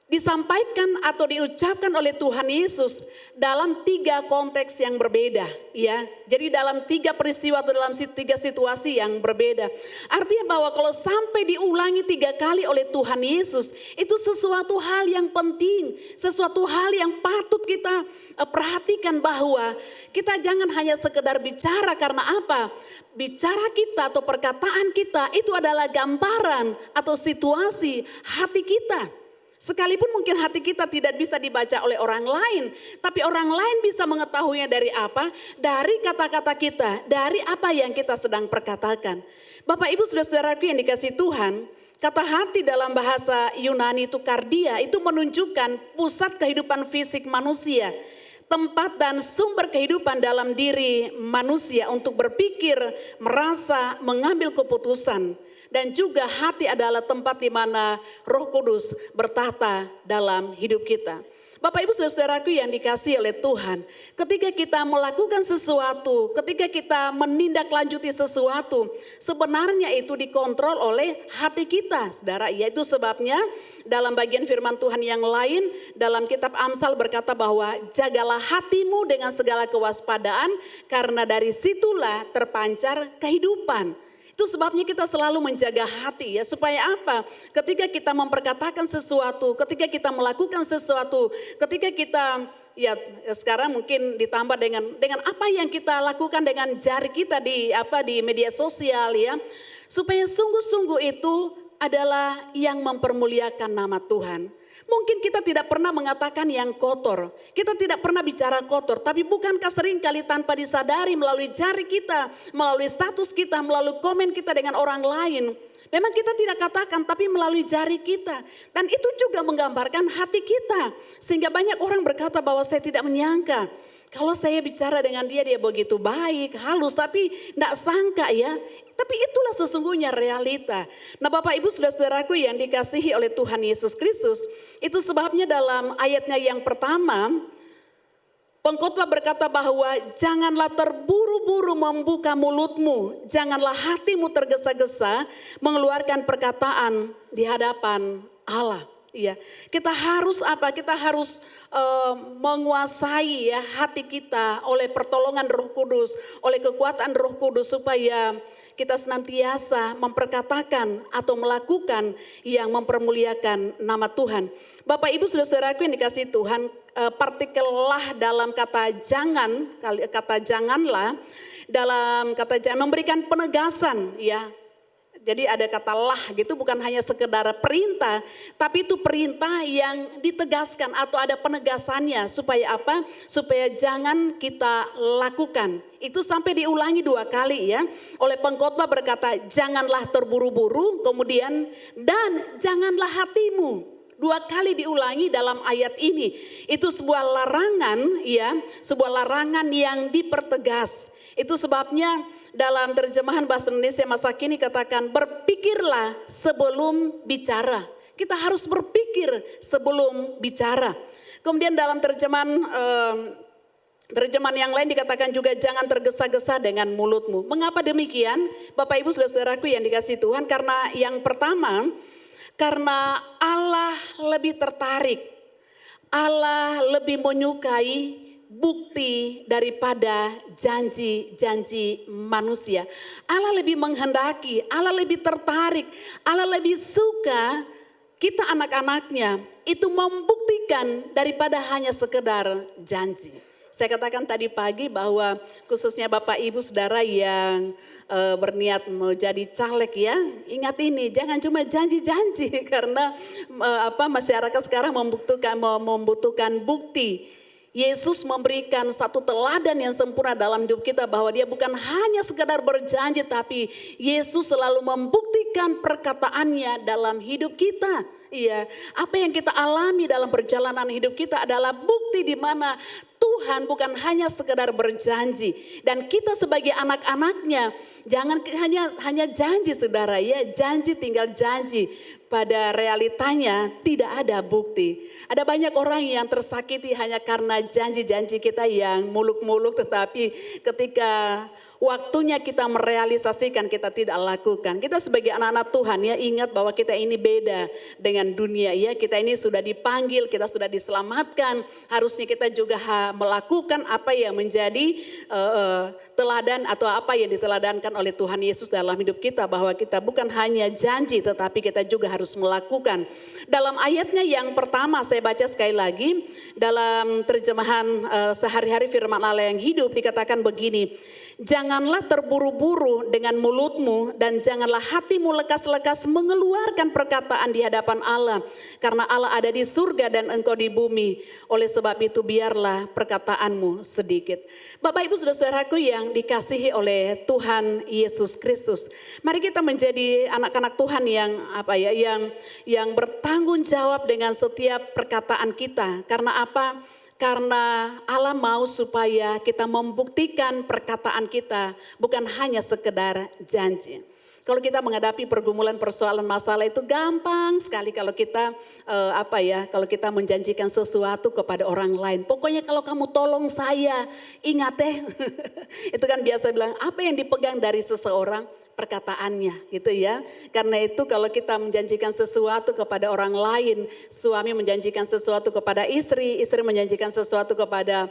disampaikan atau diucapkan oleh Tuhan Yesus dalam 3 konteks yang berbeda, ya. Jadi dalam 3 peristiwa atau dalam 3 situasi yang berbeda. Artinya bahwa kalau sampai diulangi 3 kali oleh Tuhan Yesus, itu sesuatu hal yang penting, sesuatu hal yang patut kita perhatikan, bahwa kita jangan hanya sekedar bicara. Karena apa? Bicara kita atau perkataan kita itu adalah gambaran atau situasi hati kita. Sekalipun mungkin hati kita tidak bisa dibaca oleh orang lain, tapi orang lain bisa mengetahuinya dari apa? Dari kata-kata kita, dari apa yang kita sedang perkatakan. Bapak Ibu saudara-saudaraku yang dikasih Tuhan, kata hati dalam bahasa Yunani itu kardia, itu menunjukkan pusat kehidupan fisik manusia. Tempat dan sumber kehidupan dalam diri manusia untuk berpikir, merasa, mengambil keputusan. Dan juga hati adalah tempat di mana Roh Kudus bertahta dalam hidup kita. Bapak Ibu saudaraku yang dikasihi oleh Tuhan, ketika kita melakukan sesuatu, ketika kita menindaklanjuti sesuatu, sebenarnya itu dikontrol oleh hati kita, saudara. Yaitu sebabnya dalam bagian firman Tuhan yang lain, dalam kitab Amsal berkata bahwa jagalah hatimu dengan segala kewaspadaan, karena dari situlah terpancar kehidupan. Itu sebabnya kita selalu menjaga hati, ya, supaya apa? Ketika kita memperkatakan sesuatu, ketika kita melakukan sesuatu, ketika kita, ya sekarang mungkin ditambah dengan apa yang kita lakukan dengan jari kita di media sosial, ya, supaya sungguh-sungguh itu adalah yang mempermuliakan nama Tuhan. Mungkin kita tidak pernah mengatakan yang kotor, kita tidak pernah bicara kotor, tapi bukankah sering kali tanpa disadari melalui jari kita, melalui status kita, melalui komen kita dengan orang lain, memang kita tidak katakan tapi melalui jari kita. Dan itu juga menggambarkan hati kita, sehingga banyak orang berkata bahwa saya tidak menyangka. Kalau saya bicara dengan dia begitu baik, halus, tapi tidak sangka, ya. Tapi itulah sesungguhnya realita. Nah Bapak Ibu saudara-saudaraku yang dikasihi oleh Tuhan Yesus Kristus, itu sebabnya dalam ayatnya yang pertama, Pengkhotbah berkata bahwa janganlah terburu-buru membuka mulutmu, janganlah hatimu tergesa-gesa mengeluarkan perkataan di hadapan Allah. Iya, kita harus apa? Kita harus menguasai ya hati kita oleh pertolongan Roh Kudus, oleh kekuatan Roh Kudus supaya kita senantiasa memperkatakan atau melakukan yang mempermuliakan nama Tuhan. Bapak Ibu saudara-saudaraku yang dikasihi Tuhan, partikel lah dalam kata janganlah, dalam kata jangan memberikan penegasan ya. Jadi ada kata lah gitu, bukan hanya sekedar perintah, tapi itu perintah yang ditegaskan atau ada penegasannya supaya apa? Supaya jangan kita lakukan. Itu sampai diulangi 2 kali ya. Oleh pengkhotbah berkata janganlah terburu-buru, kemudian dan janganlah hatimu. 2 kali diulangi dalam ayat ini. Itu sebuah larangan ya, sebuah larangan yang dipertegas. Itu sebabnya dalam terjemahan bahasa Indonesia masa kini katakan berpikirlah sebelum bicara. Kita harus berpikir sebelum bicara. Kemudian dalam terjemahan yang lain dikatakan juga jangan tergesa-gesa dengan mulutmu. Mengapa demikian? Bapak Ibu saudara-saudaraku yang dikasihi Tuhan, karena yang pertama, karena Allah lebih tertarik, Allah lebih menyukai bukti daripada janji-janji manusia. Allah lebih menghendaki, Allah lebih tertarik, Allah lebih suka kita anak-anaknya itu membuktikan daripada hanya sekedar janji. Saya katakan tadi pagi bahwa khususnya Bapak Ibu Saudara yang berniat mau jadi caleg ya, ingat ini jangan cuma janji-janji karena masyarakat sekarang membutuhkan bukti. Yesus memberikan satu teladan yang sempurna dalam hidup kita bahwa dia bukan hanya sekedar berjanji tapi Yesus selalu membuktikan perkataannya dalam hidup kita. Iya, apa yang kita alami dalam perjalanan hidup kita adalah bukti di mana Tuhan bukan hanya sekedar berjanji dan kita sebagai anak-anaknya jangan hanya janji saudara ya, janji tinggal janji. Pada realitanya tidak ada bukti. Ada banyak orang yang tersakiti hanya karena janji-janji kita yang muluk-muluk tetapi ketika waktunya kita merealisasikan kita tidak lakukan. Kita sebagai anak-anak Tuhan ya ingat bahwa kita ini beda dengan dunia ya. Kita ini sudah dipanggil, kita sudah diselamatkan. Harusnya kita juga melakukan apa yang menjadi teladan atau apa yang diteladankan oleh Tuhan Yesus dalam hidup kita. Bahwa kita bukan hanya janji tetapi kita juga harus melakukan. Dalam ayatnya yang pertama saya baca sekali lagi. Dalam terjemahan sehari-hari firman Allah yang hidup dikatakan begini. Janganlah terburu-buru dengan mulutmu dan janganlah hatimu lekas-lekas mengeluarkan perkataan di hadapan Allah. Karena Allah ada di surga dan engkau di bumi. Oleh sebab itu biarlah perkataanmu sedikit. Bapak Ibu saudara-saudaraku yang dikasihi oleh Tuhan Yesus Kristus. Mari kita menjadi anak-anak Tuhan yang bertanggung jawab dengan setiap perkataan kita. Karena apa? Karena Allah mau supaya kita membuktikan perkataan kita bukan hanya sekedar janji. Kalau kita menghadapi pergumulan persoalan masalah itu gampang sekali kalau kita kalau kita menjanjikan sesuatu kepada orang lain. Pokoknya kalau kamu tolong saya, ingat itu kan biasa bilang apa yang dipegang dari seseorang perkataannya gitu ya. Karena itu kalau kita menjanjikan sesuatu kepada orang lain, suami menjanjikan sesuatu kepada istri, istri menjanjikan sesuatu kepada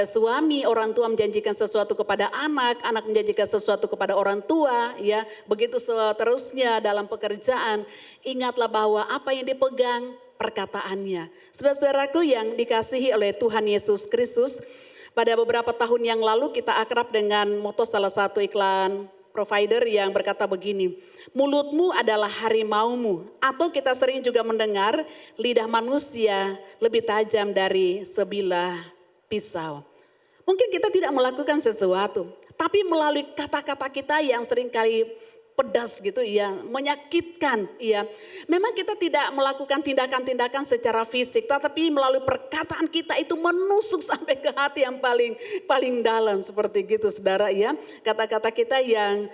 suami, orang tua menjanjikan sesuatu kepada anak, anak menjanjikan sesuatu kepada orang tua ya. Begitu seterusnya dalam pekerjaan, ingatlah bahwa apa yang dipegang perkataannya. Saudara-saudaraku yang dikasihi oleh Tuhan Yesus Kristus, pada beberapa tahun yang lalu kita akrab dengan moto salah satu iklan provider yang berkata begini, mulutmu adalah harimaumu. Atau kita sering juga mendengar lidah manusia lebih tajam dari sebilah pisau. Mungkin kita tidak melakukan sesuatu, tapi melalui kata-kata kita yang seringkali pedas gitu ya, menyakitkan ya. Memang kita tidak melakukan tindakan-tindakan secara fisik, tetapi melalui perkataan kita itu menusuk sampai ke hati yang paling dalam seperti gitu saudara ya. Kata-kata kita yang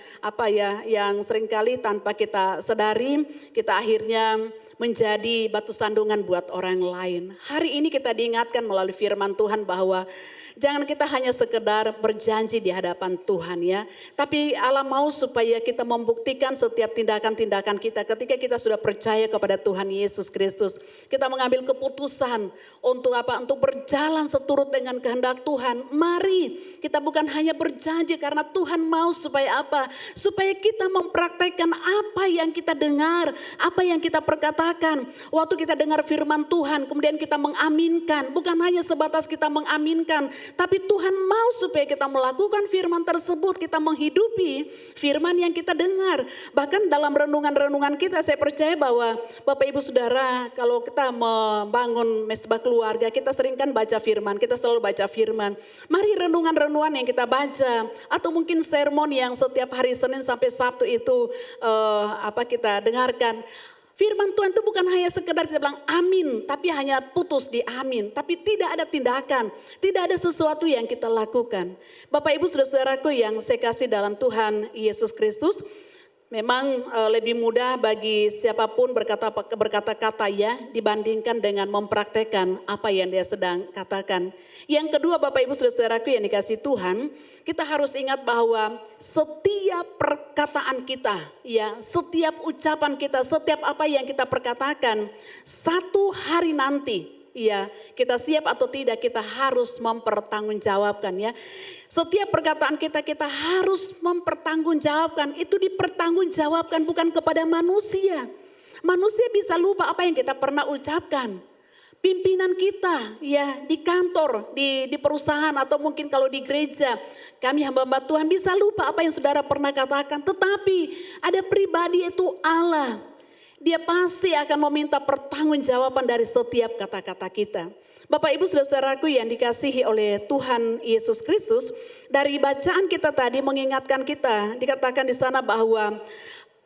yang seringkali tanpa kita sadari kita akhirnya menjadi batu sandungan buat orang lain. Hari ini kita diingatkan melalui firman Tuhan bahwa jangan kita hanya sekedar berjanji di hadapan Tuhan ya. Tapi Allah mau supaya kita membuktikan setiap tindakan-tindakan kita ketika kita sudah percaya kepada Tuhan Yesus Kristus. Kita mengambil keputusan untuk Untuk berjalan seturut dengan kehendak Tuhan. Mari kita bukan hanya berjanji karena Tuhan mau supaya supaya kita mempraktekkan apa yang kita dengar, apa yang kita perkatakan. Waktu kita dengar firman Tuhan, kemudian kita mengaminkan. Bukan hanya sebatas kita mengaminkan, tapi Tuhan mau supaya kita melakukan firman tersebut, kita menghidupi firman yang kita dengar. Bahkan dalam renungan-renungan kita, saya percaya bahwa Bapak Ibu Saudara, kalau kita membangun mesbah keluarga, kita sering kan baca firman, kita selalu baca firman. Mari renungan-renungan yang kita baca, atau mungkin sermon yang setiap hari Senin sampai Sabtu itu kita dengarkan. Firman Tuhan itu bukan hanya sekedar kita bilang amin, tapi hanya putus di amin. Tapi tidak ada tindakan, tidak ada sesuatu yang kita lakukan. Bapak Ibu Saudara-saudaraku yang saya kasih dalam Tuhan Yesus Kristus, memang lebih mudah bagi siapapun berkata-kata ya dibandingkan dengan mempraktekkan apa yang dia sedang katakan. Yang kedua Bapak Ibu Saudara-saudaraku yang dikasih Tuhan, kita harus ingat bahwa setiap perkataan kita, ya, setiap ucapan kita, setiap apa yang kita perkatakan, satu hari nanti, ya, kita siap atau tidak kita harus mempertanggungjawabkan ya. Setiap perkataan kita harus mempertanggungjawabkan. Itu dipertanggungjawabkan bukan kepada manusia. Manusia bisa lupa apa yang kita pernah ucapkan. Pimpinan kita ya di kantor, di perusahaan atau mungkin kalau di gereja, kami hamba-hamba Tuhan bisa lupa apa yang saudara pernah katakan. Tetapi ada pribadi itu Allah. Dia pasti akan meminta pertanggungjawaban dari setiap kata-kata kita. Bapak Ibu Saudara-saudaraku yang dikasihi oleh Tuhan Yesus Kristus, dari bacaan kita tadi mengingatkan kita, dikatakan di sana bahwa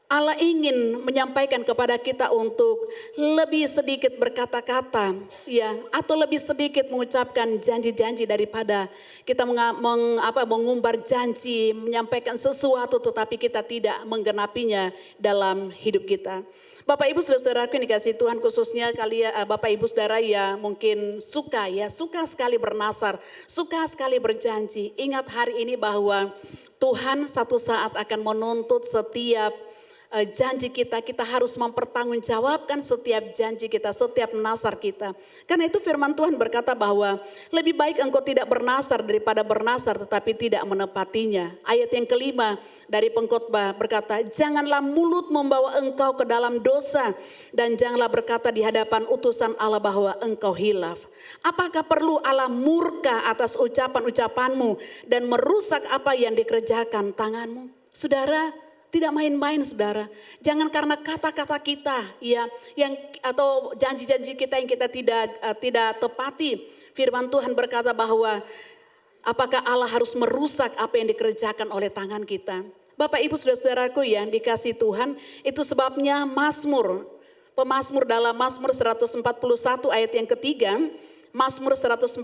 Allah ingin menyampaikan kepada kita untuk lebih sedikit berkata-kata ya, atau lebih sedikit mengucapkan janji-janji daripada kita mengumbar janji, menyampaikan sesuatu tetapi kita tidak menggenapinya dalam hidup kita. Bapak Ibu Saudara-saudaraku yang dikasihi Tuhan, khususnya kalian Bapak Ibu Saudara yang mungkin suka sekali bernasar, suka sekali berjanji. Ingat hari ini bahwa Tuhan satu saat akan menuntut setiap janji kita harus mempertanggungjawabkan setiap janji kita, setiap nasar kita. Karena itu firman Tuhan berkata bahwa lebih baik engkau tidak bernasar daripada bernasar tetapi tidak menepatinya. Ayat yang kelima dari Pengkhotbah berkata, janganlah mulut membawa engkau ke dalam dosa dan janganlah berkata di hadapan utusan Allah bahwa engkau hilaf. Apakah perlu Allah murka atas ucapan-ucapanmu dan merusak apa yang dikerjakan tanganmu? Saudara, tidak main-main saudara. Jangan karena kata-kata kita ya atau janji-janji kita yang kita tidak tepati. Firman Tuhan berkata bahwa apakah Allah harus merusak apa yang dikerjakan oleh tangan kita? Bapak Ibu Saudara-saudaraku yang dikasih Tuhan, itu sebabnya pemazmur dalam Mazmur 141 ayat yang ketiga, Mazmur 141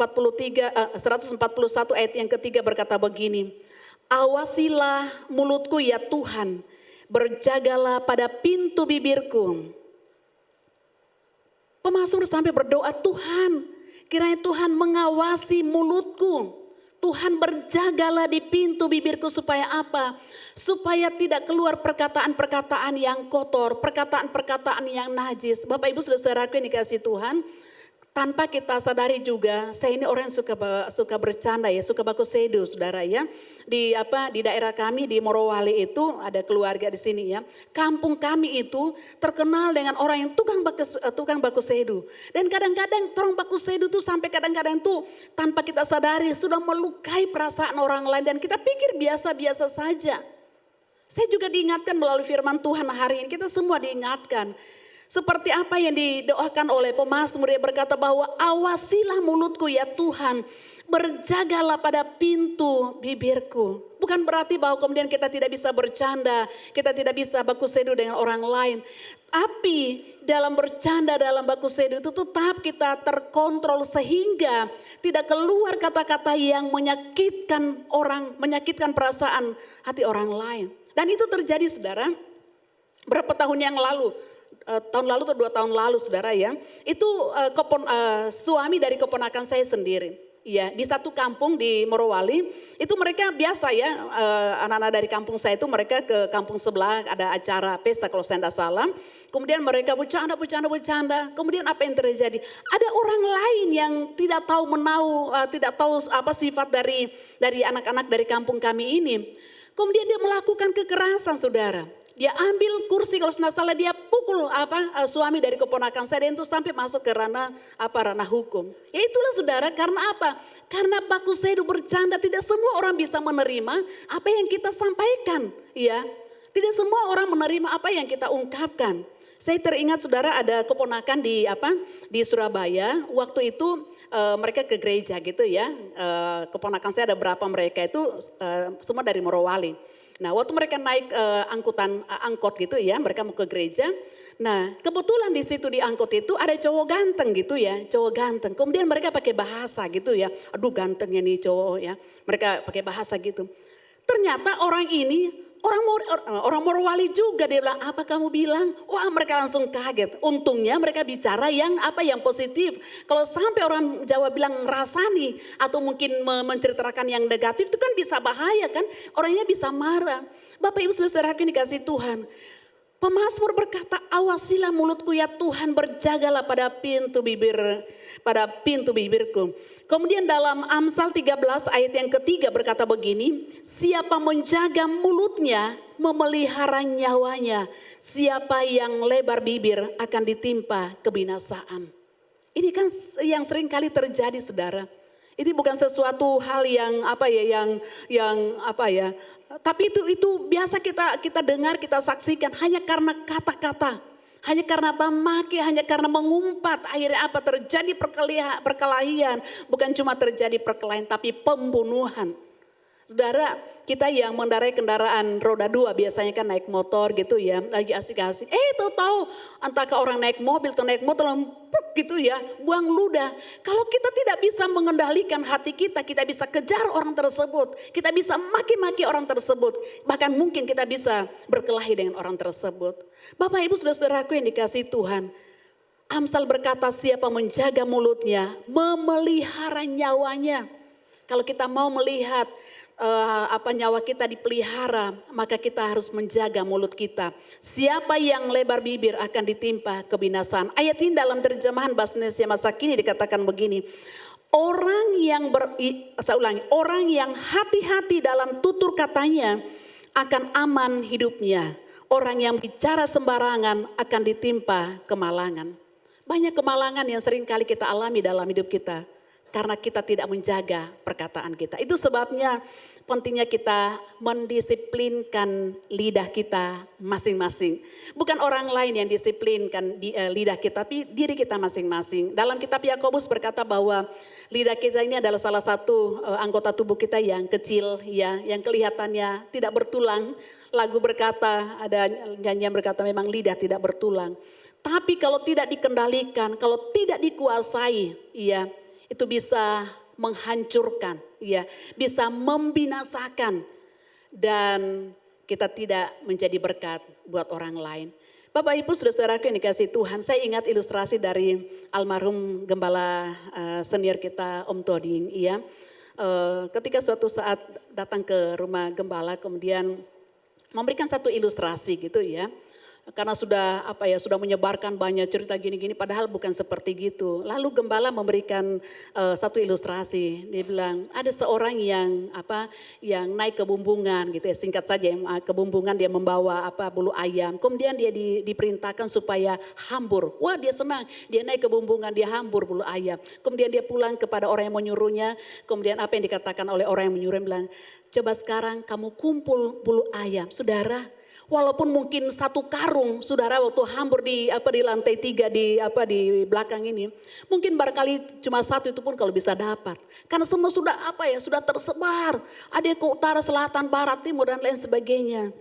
ayat yang ketiga berkata begini. Awasilah mulutku ya Tuhan, berjagalah pada pintu bibirku. Pemazmur sampai berdoa, Tuhan, kiranya Tuhan mengawasi mulutku. Tuhan berjagalah di pintu bibirku supaya apa? Supaya tidak keluar perkataan-perkataan yang kotor, perkataan-perkataan yang najis. Bapak Ibu Saudara-saudaraku yang dikasih Tuhan, tanpa kita sadari juga, saya ini orang yang suka bercanda ya, suka baku sedu saudara ya. Di daerah kami di Morowali itu ada keluarga di sini ya. Kampung kami itu terkenal dengan orang yang tukang baku sedu. Dan kadang-kadang orang baku sedu tuh sampai kadang-kadang tuh tanpa kita sadari sudah melukai perasaan orang lain dan kita pikir biasa-biasa saja. Saya juga diingatkan melalui firman Tuhan hari ini, kita semua diingatkan. Seperti apa yang didoakan oleh pemazmur, dia berkata bahwa awasilah mulutku ya Tuhan, berjagalah pada pintu bibirku. Bukan berarti bahwa kemudian kita tidak bisa bercanda, kita tidak bisa baku sedu dengan orang lain. Tapi dalam bercanda, dalam baku sedu itu tetap kita terkontrol sehingga tidak keluar kata-kata yang menyakitkan orang, menyakitkan perasaan hati orang lain. Dan itu terjadi saudara, berapa tahun yang lalu, tahun lalu atau 2 tahun lalu saudara ya, itu suami dari keponakan saya sendiri. Ya, di satu kampung di Morowali, itu mereka biasa ya, anak-anak dari kampung saya itu mereka ke kampung sebelah ada acara pesta kalau saya tidak salah. Kemudian mereka bercanda. Kemudian apa yang terjadi? Ada orang lain yang tidak tahu tidak tahu apa sifat dari anak-anak dari kampung kami ini. Kemudian dia melakukan kekerasan saudara. Dia ambil kursi kalau tidak salah dia pukul suami dari keponakan saya dan itu sampai masuk ke ranah hukum. Ya itulah saudara, karena apa? Karena baku sedu bercanda tidak semua orang bisa menerima apa yang kita sampaikan, ya. Tidak semua orang menerima apa yang kita ungkapkan. Saya teringat saudara ada keponakan di Surabaya, waktu itu mereka ke gereja gitu ya. Keponakan saya ada berapa mereka itu semua dari Morowali. Nah, waktu mereka naik angkot gitu ya, mereka mau ke gereja. Nah, kebetulan di situ di angkot itu ada cowok ganteng gitu ya, cowok ganteng. Kemudian mereka pakai bahasa gitu ya, aduh gantengnya nih cowok ya. Mereka pakai bahasa gitu. Ternyata orang ini orang Morowali juga, dia bilang apa kamu bilang? Wah mereka langsung kaget. Untungnya mereka bicara yang positif. Kalau sampai orang Jawa bilang ngerasani atau mungkin menceritakan yang negatif itu kan bisa bahaya kan. Orangnya bisa marah. Bapak Ibu saudaraku yang dikasih Tuhan. Pemazmur berkata, awasilah mulutku ya Tuhan, berjagalah pada pintu bibirku. Kemudian dalam Amsal 13 ayat yang ketiga berkata begini, siapa menjaga mulutnya memelihara nyawanya, siapa yang lebar bibir akan ditimpa kebinasaan. Ini kan yang sering kali terjadi saudara. Ini bukan sesuatu hal yang tapi itu biasa kita dengar, kita saksikan hanya karena kata-kata, hanya karena maki, hanya karena mengumpat. Akhirnya terjadi perkelahian, bukan cuma terjadi perkelahian tapi pembunuhan. Saudara, kita yang mengendarai kendaraan roda 2 biasanya kan naik motor gitu ya, lagi asik-asik. Tahu-tahu entahkah orang naik mobil atau naik motor lempuk gitu ya, buang ludah. Kalau kita tidak bisa mengendalikan hati kita bisa kejar orang tersebut, kita bisa maki-maki orang tersebut, bahkan mungkin kita bisa berkelahi dengan orang tersebut. Bapak Ibu saudara-saudaraku yang dikasihi Tuhan, Amsal berkata siapa menjaga mulutnya, memelihara nyawanya. Kalau kita mau melihat nyawa kita dipelihara, maka kita harus menjaga mulut kita. Siapa yang lebar bibir akan ditimpa kebinasaan. Ayat ini dalam terjemahan bahasa Indonesia masa kini dikatakan begini. Orang yang hati-hati dalam tutur katanya akan aman hidupnya. Orang yang bicara sembarangan akan ditimpa kemalangan. Banyak kemalangan yang sering kali kita alami dalam hidup kita. Karena kita tidak menjaga perkataan kita. Itu sebabnya pentingnya kita mendisiplinkan lidah kita masing-masing. Bukan orang lain yang disiplinkan lidah kita, tapi diri kita masing-masing. Dalam kitab Yakobus berkata bahwa lidah kita ini adalah salah satu anggota tubuh kita yang kecil, ya, yang kelihatannya tidak bertulang. Lagu berkata, ada nyanyian berkata memang lidah tidak bertulang. Tapi kalau tidak dikendalikan, kalau tidak dikuasai, ya, itu bisa menghancurkan, ya, bisa membinasakan dan kita tidak menjadi berkat buat orang lain. Bapak Ibu saudara-saudaraku yang dikasihi Tuhan, saya ingat ilustrasi dari almarhum gembala senior kita Om Toding, ya. Ketika suatu saat datang ke rumah gembala kemudian memberikan satu ilustrasi gitu ya. Karena sudah menyebarkan banyak cerita gini-gini padahal bukan seperti gitu. Lalu gembala memberikan satu ilustrasi. Dia bilang ada seorang yang naik ke bumbungan gitu ya, singkat saja ke bumbungan dia membawa bulu ayam. Kemudian dia diperintahkan supaya hambur. Wah, dia senang. Dia naik ke bumbungan, dia hambur bulu ayam. Kemudian dia pulang kepada orang yang menyuruhnya. Kemudian apa yang dikatakan oleh orang yang menyuruh, bilang, "Coba sekarang kamu kumpul bulu ayam." Saudara, Walaupun mungkin satu karung, saudara, waktu hambur di lantai 3 di belakang ini, mungkin barangkali cuma satu itu pun kalau bisa dapat. Karena semua sudah sudah tersebar. Ada ke utara, selatan, barat, timur dan lain sebagainya.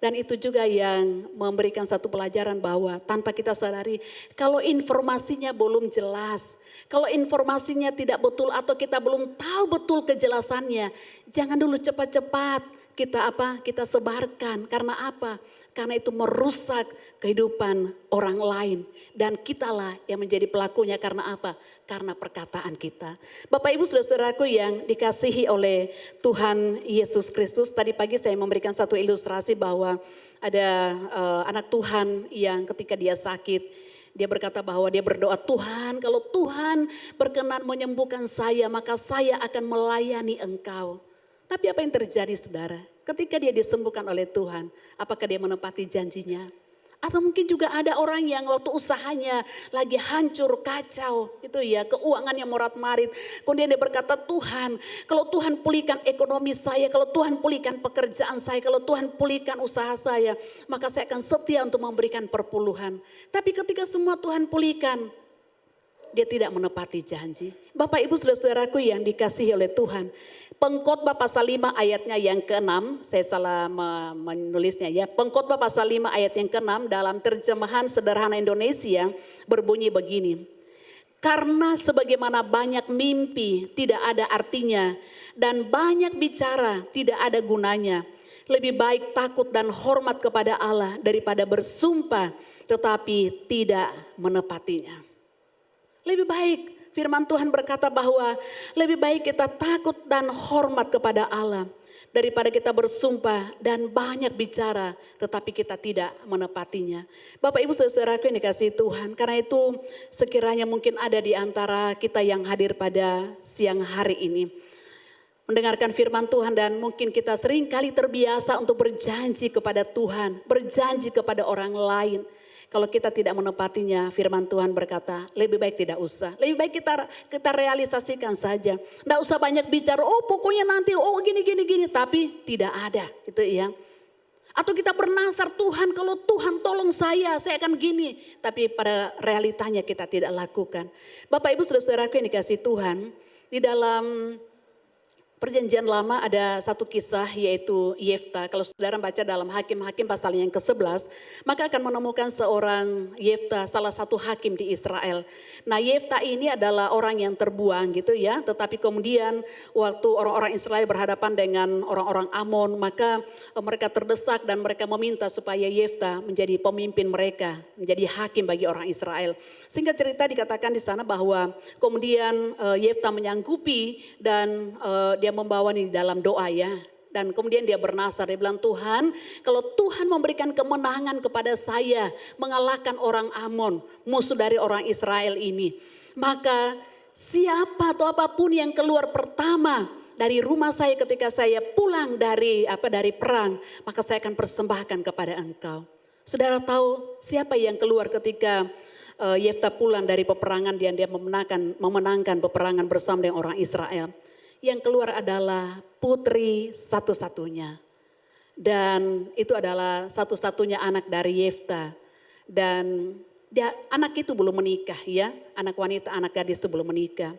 Dan itu juga yang memberikan satu pelajaran bahwa tanpa kita sadari, kalau informasinya belum jelas, kalau informasinya tidak betul atau kita belum tahu betul kejelasannya, jangan dulu cepat-cepat kita sebarkan. Karena apa? Karena itu merusak kehidupan orang lain. Dan kitalah yang menjadi pelakunya. Karena apa? Karena perkataan kita. Bapak Ibu saudara-saudaraku yang dikasihi oleh Tuhan Yesus Kristus. Tadi pagi saya memberikan satu ilustrasi bahwa ada anak Tuhan yang ketika dia sakit, dia berkata bahwa dia berdoa, Tuhan, kalau Tuhan berkenan menyembuhkan saya, maka saya akan melayani Engkau. Tapi apa yang terjadi, saudara? Ketika dia disembuhkan oleh Tuhan, apakah dia menepati janjinya? Atau mungkin juga ada orang yang waktu usahanya lagi hancur, kacau, itu ya, keuangannya morat-marit. Kemudian dia berkata, Tuhan, kalau Tuhan pulihkan ekonomi saya, kalau Tuhan pulihkan pekerjaan saya, kalau Tuhan pulihkan usaha saya, maka saya akan setia untuk memberikan perpuluhan. Tapi ketika semua Tuhan pulihkan, dia tidak menepati janji. Bapak Ibu saudara-saudaraku yang dikasihi oleh Tuhan. Pengkhotbah pasal 5 ayatnya yang ke-6, saya salah menulisnya ya. Pengkhotbah pasal 5 ayat yang ke-6 dalam terjemahan sederhana Indonesia berbunyi begini. Karena sebagaimana banyak mimpi tidak ada artinya dan banyak bicara tidak ada gunanya. Lebih baik takut dan hormat kepada Allah daripada bersumpah tetapi tidak menepatinya. Lebih baik firman Tuhan berkata bahwa lebih baik kita takut dan hormat kepada Allah daripada kita bersumpah dan banyak bicara tetapi kita tidak menepatinya. Bapak Ibu saudaraku yang dikasihi Tuhan, karena itu sekiranya mungkin ada di antara kita yang hadir pada siang hari ini, mendengarkan firman Tuhan dan mungkin kita sering kali terbiasa untuk berjanji kepada Tuhan, berjanji kepada orang lain. Kalau kita tidak menepatinya, firman Tuhan berkata, lebih baik tidak usah. Lebih baik kita realisasikan saja. Tidak usah banyak bicara, oh pokoknya nanti, oh gini, tapi tidak ada. Gitu ya. Atau kita bernasar, Tuhan kalau Tuhan tolong saya akan gini. Tapi pada realitanya kita tidak lakukan. Bapak Ibu saudara-saudaraku yang dikasihi Tuhan, di dalam Perjanjian Lama ada satu kisah yaitu Yefta. Kalau saudara baca dalam Hakim-Hakim pasal yang ke-11, maka akan menemukan seorang Yefta, salah satu hakim di Israel. Nah Yefta ini adalah orang yang terbuang gitu ya. Tetapi kemudian waktu orang-orang Israel berhadapan dengan orang-orang Amon, maka mereka terdesak dan mereka meminta supaya Yefta menjadi pemimpin mereka, menjadi hakim bagi orang Israel. Sehingga cerita dikatakan di sana bahwa kemudian Yefta menyanggupi dan dia membawa ini dalam doa ya. Dan kemudian dia bernasar, dia bilang Tuhan kalau Tuhan memberikan kemenangan kepada saya mengalahkan orang Amon, musuh dari orang Israel ini. Maka siapa atau apapun yang keluar pertama dari rumah saya ketika saya pulang dari perang, maka saya akan persembahkan kepada Engkau. Saudara tahu siapa yang keluar ketika Yefta pulang dari peperangan dan dia memenangkan peperangan bersama dengan orang Israel? Yang keluar adalah putri satu-satunya. Dan itu adalah satu-satunya anak dari Yefta. Dan anak itu belum menikah ya. Anak wanita, anak gadis itu belum menikah.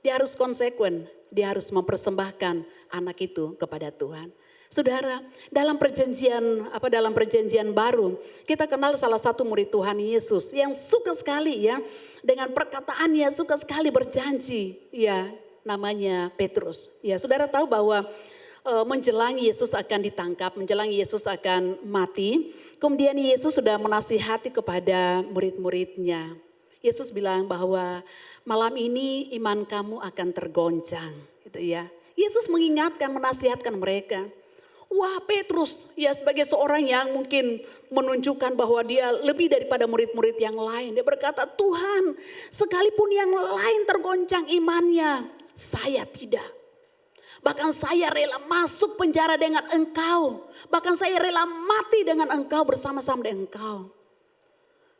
Dia harus konsekuen. Dia harus mempersembahkan anak itu kepada Tuhan. Saudara, dalam perjanjian baru, kita kenal salah satu murid Tuhan Yesus yang suka sekali ya. Dengan perkataannya suka sekali berjanji ya. Namanya Petrus. Ya, saudara tahu bahwa menjelang Yesus akan ditangkap, menjelang Yesus akan mati, kemudian Yesus sudah menasihati kepada murid-muridnya. Yesus bilang bahwa malam ini iman kamu akan tergoncang, gitu ya. Yesus mengingatkan, menasihatkan mereka. Wah, Petrus ya sebagai seorang yang mungkin menunjukkan bahwa dia lebih daripada murid-murid yang lain. Dia berkata, Tuhan, sekalipun yang lain tergoncang imannya, saya tidak. Bahkan saya rela masuk penjara dengan Engkau. Bahkan saya rela mati dengan Engkau, bersama-sama dengan Engkau.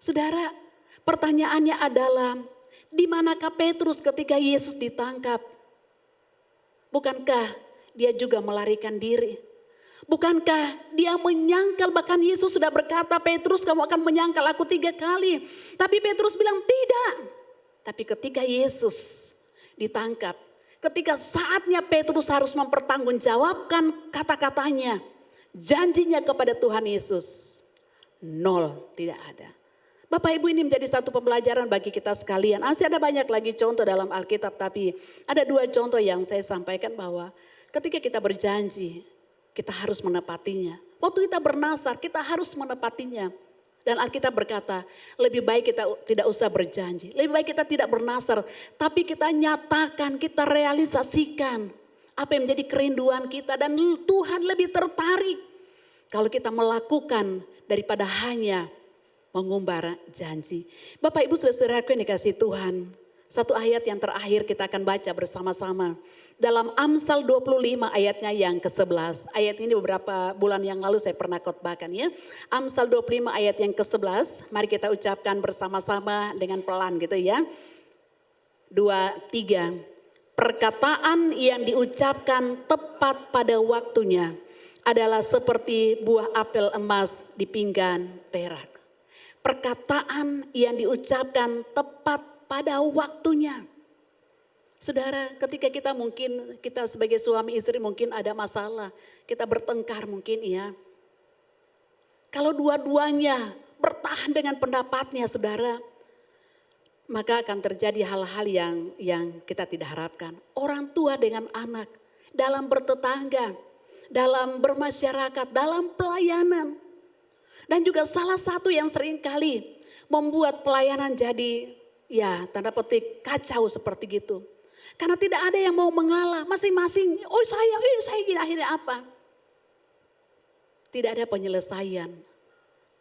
Saudara, pertanyaannya adalah, di manakah Petrus ketika Yesus ditangkap? Bukankah dia juga melarikan diri? Bukankah dia menyangkal, bahkan Yesus sudah berkata, Petrus kamu akan menyangkal aku 3 kali. Tapi Petrus bilang tidak. Tapi ketika Yesus ditangkap, ketika saatnya Petrus harus mempertanggungjawabkan kata-katanya, janjinya kepada Tuhan Yesus, 0, tidak ada. Bapak Ibu, ini menjadi satu pembelajaran bagi kita sekalian. Masih ada banyak lagi contoh dalam Alkitab, tapi ada 2 contoh yang saya sampaikan bahwa ketika kita berjanji, kita harus menepatinya. Waktu kita bernasar, kita harus menepatinya. Dan Alkitab berkata, lebih baik kita tidak usah berjanji. Lebih baik kita tidak bernasar, tapi kita nyatakan, kita realisasikan apa yang menjadi kerinduan kita. Dan Tuhan lebih tertarik kalau kita melakukan daripada hanya mengumbar janji. Bapak Ibu saudara-saudaraku yang dikasihi Tuhan. Satu ayat yang terakhir kita akan baca bersama-sama. Dalam Amsal 25 ayatnya yang ke-11. Ayat ini beberapa bulan yang lalu saya pernah khotbahkan ya. Amsal 25 ayat yang ke-11. Mari kita ucapkan bersama-sama dengan pelan gitu ya. 2, 3. Perkataan yang diucapkan tepat pada waktunya adalah seperti buah apel emas di pinggan perak. Perkataan yang diucapkan tepat pada waktunya. Saudara, ketika kita sebagai suami istri mungkin ada masalah, kita bertengkar mungkin ya. Kalau dua-duanya bertahan dengan pendapatnya saudara, maka akan terjadi hal-hal yang kita tidak harapkan. Orang tua dengan anak, dalam bertetangga, dalam bermasyarakat, dalam pelayanan. Dan juga salah satu yang sering kali membuat pelayanan jadi ya tanda petik kacau seperti gitu. Karena tidak ada yang mau mengalah, masing-masing, saya gini, akhirnya apa? Tidak ada penyelesaian.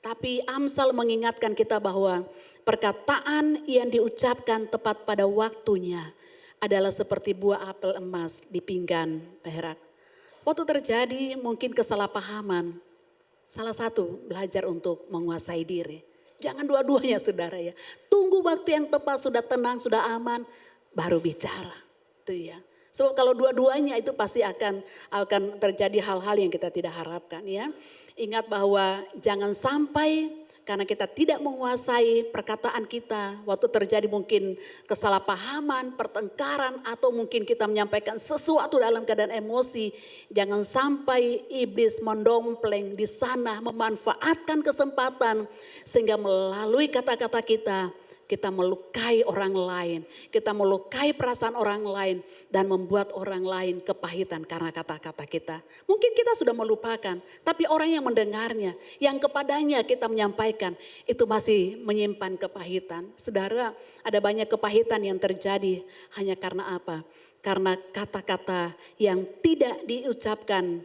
Tapi Amsal mengingatkan kita bahwa perkataan yang diucapkan tepat pada waktunya adalah seperti buah apel emas di pinggan perak. Waktu terjadi mungkin kesalahpahaman, salah satu belajar untuk menguasai diri. Jangan dua-duanya saudara ya. Tunggu waktu yang tepat, sudah tenang, sudah aman, baru bicara. Itu ya. Sebab kalau dua-duanya itu pasti akan terjadi hal-hal yang kita tidak harapkan ya. Ingat bahwa jangan sampai karena kita tidak menguasai perkataan kita. Waktu terjadi mungkin kesalahpahaman, pertengkaran atau mungkin kita menyampaikan sesuatu dalam keadaan emosi. Jangan sampai iblis mendompleng di sana memanfaatkan kesempatan. Sehingga melalui kata-kata kita melukai orang lain, kita melukai perasaan orang lain dan membuat orang lain kepahitan karena kata-kata kita. Mungkin kita sudah melupakan, tapi orang yang mendengarnya, yang kepadanya kita menyampaikan, itu masih menyimpan kepahitan. Saudara, ada banyak kepahitan yang terjadi hanya karena apa? Karena kata-kata yang tidak diucapkan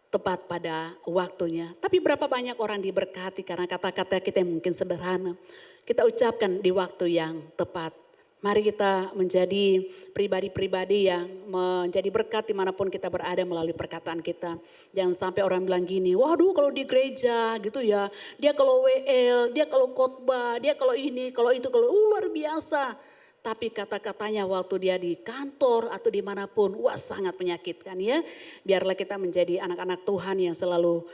tepat pada waktunya. Tapi berapa banyak orang diberkati karena kata-kata kita yang mungkin sederhana. Kita ucapkan di waktu yang tepat. Mari kita menjadi pribadi-pribadi yang menjadi berkat dimanapun kita berada melalui perkataan kita. Jangan sampai orang bilang gini, waduh kalau di gereja gitu ya, dia kalau WL, dia kalau khotbah, dia kalau ini, kalau itu, kalau luar biasa. Tapi kata-katanya waktu dia di kantor atau dimanapun, wah sangat menyakitkan ya. Biarlah kita menjadi anak-anak Tuhan yang selalu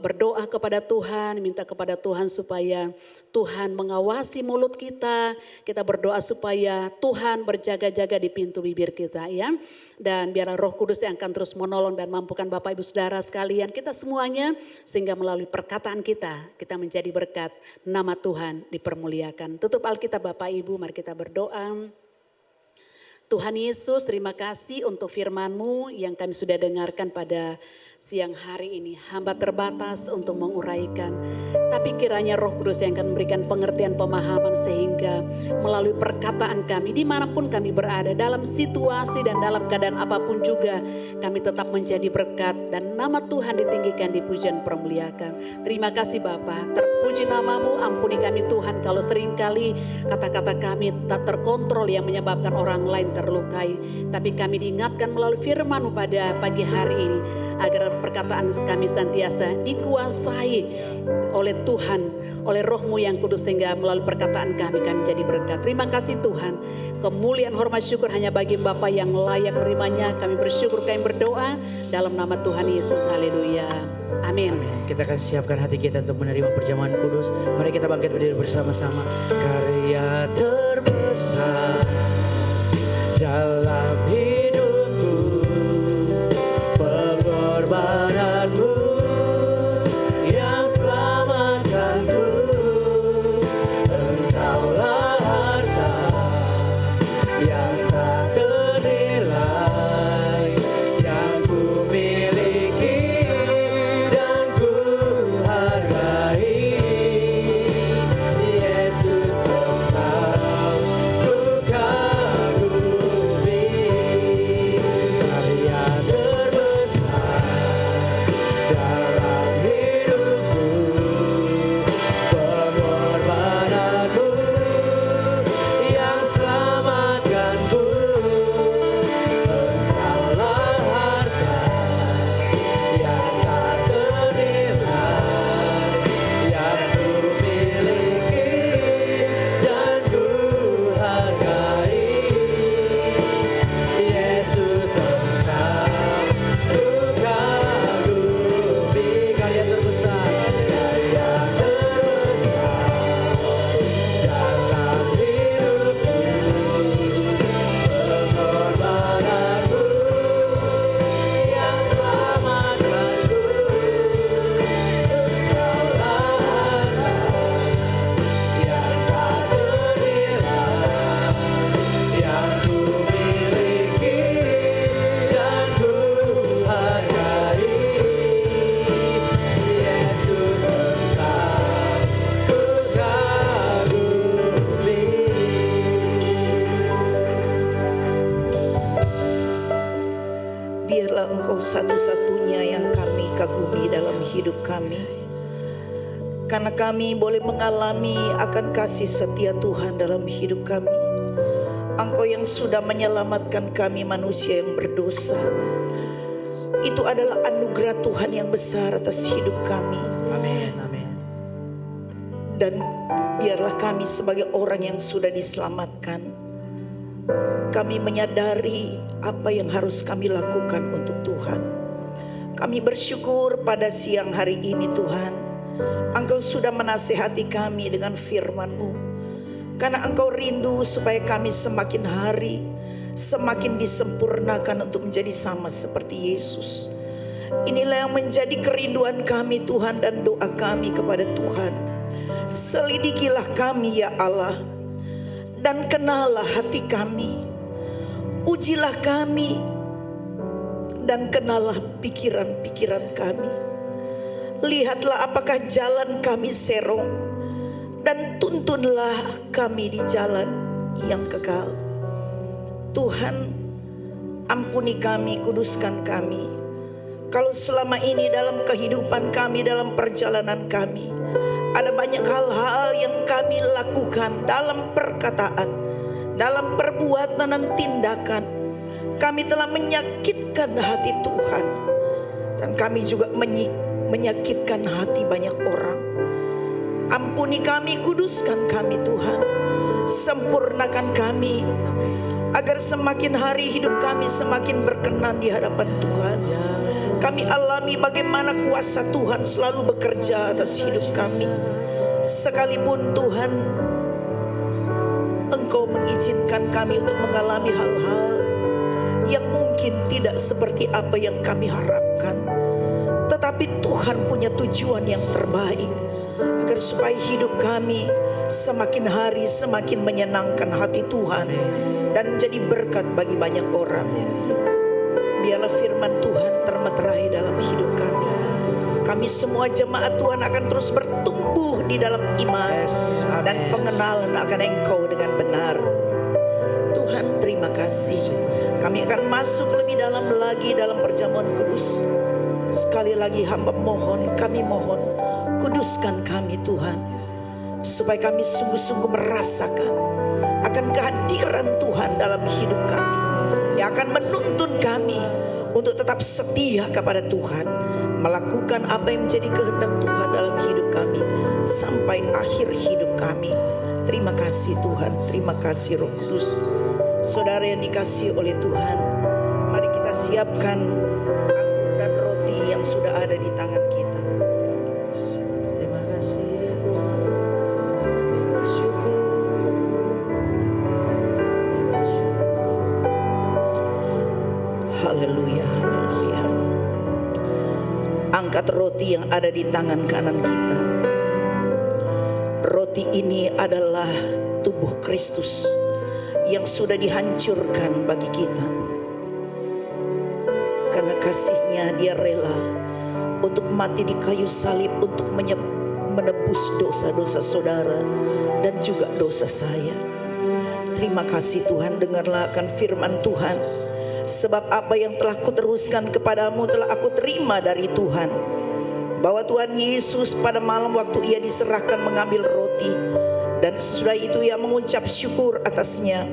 berdoa kepada Tuhan, minta kepada Tuhan supaya Tuhan mengawasi mulut kita. Kita berdoa supaya Tuhan berjaga-jaga di pintu bibir kita ya. Dan biarlah Roh Kudus yang akan terus menolong dan mampukan Bapak Ibu Saudara sekalian kita semuanya. Sehingga melalui perkataan kita menjadi berkat, nama Tuhan dipermuliakan. Tutup Alkitab Bapak Ibu, mari kita berdoa. Tuhan Yesus, terima kasih untuk firman-Mu yang kami sudah dengarkan pada siang hari ini. Hamba terbatas untuk menguraikan, tapi kiranya Roh Kudus yang akan memberikan pengertian pemahaman sehingga melalui perkataan kami dimanapun kami berada, dalam situasi dan dalam keadaan apapun juga kami tetap menjadi berkat dan nama Tuhan ditinggikan, dipujian, permuliakan. Terima kasih Bapa, terpuji nama-Mu, ampuni kami Tuhan kalau seringkali kata-kata kami tak terkontrol yang menyebabkan orang lain terlukai. Tapi kami diingatkan melalui firman-Mu pada pagi hari ini agar perkataan kami senantiasa dikuasai oleh Tuhan, oleh Roh-Mu yang kudus, sehingga melalui perkataan kami jadi berkat. Terima kasih Tuhan. Kemuliaan, hormat, syukur hanya bagi Bapa yang layak menerimanya. Kami bersyukur, kami berdoa dalam nama Tuhan Yesus. Haleluya. Amin. Kita akan siapkan hati kita untuk menerima perjamuan kudus. Mari kita bangkit berdiri bersama-sama. Karya terbesar dalam hidupku, pengorbananmu yang selamatkanku. Engkaulah harta yang tak ternilai yang ku miliki dan ku hargai. Yesus, Engkau ku kagumi. Karya terbesar dalam hidupku, pengorbananmu yang selamatkanku. Engkaulah harta yang tak ternilai yang ku miliki dan ku hargai. Yesus, Engkau ku kagumi. Karya terbesar, karya terbesar dalam hidupku, pengorbananmu yang selamatkanku. Engkaulah harta yang tak ternilai yang ku miliki dan ku hargai. Yesus, Engkau ku kagumi. Biarlah Engkau satu-satunya yang kami kagumi dalam hidup kami. Karena kami boleh mengalami akan kasih setia Tuhan dalam hidup kami. Engkau yang sudah menyelamatkan kami manusia yang berdosa. Itu adalah anugerah Tuhan yang besar atas hidup kami. Amin, amin. Dan biarlah kami sebagai orang yang sudah diselamatkan, kami menyadari apa yang harus kami lakukan untuk Tuhan. Kami bersyukur pada siang hari ini Tuhan, Engkau sudah menasihati kami dengan firman-Mu. Karena Engkau rindu supaya kami semakin hari semakin disempurnakan untuk menjadi sama seperti Yesus. Inilah yang menjadi kerinduan kami Tuhan dan doa kami kepada Tuhan. Selidikilah kami ya Allah, dan kenalah hati kami. Ujilah kami dan kenalah pikiran-pikiran kami. Lihatlah apakah jalan kami serong, dan tuntunlah kami di jalan yang kekal. Tuhan, ampuni kami, kuduskan kami. Kalau selama ini dalam kehidupan kami, dalam perjalanan kami, ada banyak hal-hal yang kami lakukan dalam perkataan, dalam perbuatan dan tindakan, kami telah menyakitkan hati Tuhan. Dan kami juga menyakitkan hati banyak orang. Ampuni kami, kuduskan kami Tuhan. Sempurnakan kami, agar semakin hari hidup kami semakin berkenan di hadapan Tuhan. Kami alami bagaimana kuasa Tuhan selalu bekerja atas hidup kami. Sekalipun Tuhan, Engkau mengizinkan kami untuk mengalami hal-hal yang mungkin tidak seperti apa yang kami harapkan. Tetapi Tuhan punya tujuan yang terbaik, agar supaya hidup kami semakin hari semakin menyenangkan hati Tuhan dan menjadi berkat bagi banyak orang. Biarlah firman Tuhan termeterai dalam hidup kami. Kami semua jemaat Tuhan akan terus bertumbuh di dalam iman dan pengenalan akan Engkau dengan benar. Tuhan, terima kasih. Kami akan masuk lebih dalam lagi dalam perjamuan kudus. Sekali lagi hamba mohon, kami mohon, kuduskan kami Tuhan, supaya kami sungguh-sungguh merasakan akan kehadiran Tuhan dalam hidup kami, yang akan menuntun kami untuk tetap setia kepada Tuhan, melakukan apa yang menjadi kehendak Tuhan dalam hidup kami sampai akhir hidup kami. Terima kasih Tuhan, terima kasih Roh Kudus. Saudara yang dikasihi oleh Tuhan, mari kita siapkan anggur dan roti yang sudah ada di tangan kita. Terima kasih Tuhan. Kami bersyukur. Haleluya, haleluya. Angkat roti yang ada di tangan kanan kita. Roti ini adalah tubuh Kristus yang sudah dihancurkan bagi kita. Karena kasih-Nya Dia rela untuk mati di kayu salib untuk menebus dosa-dosa saudara dan juga dosa saya. Terima kasih Tuhan, dengarlah akan firman Tuhan. Sebab apa yang telah kuteruskan kepadamu telah aku terima dari Tuhan. Bahwa Tuhan Yesus pada malam waktu Ia diserahkan mengambil roti, dan sesudah itu Ia mengucap syukur atasnya.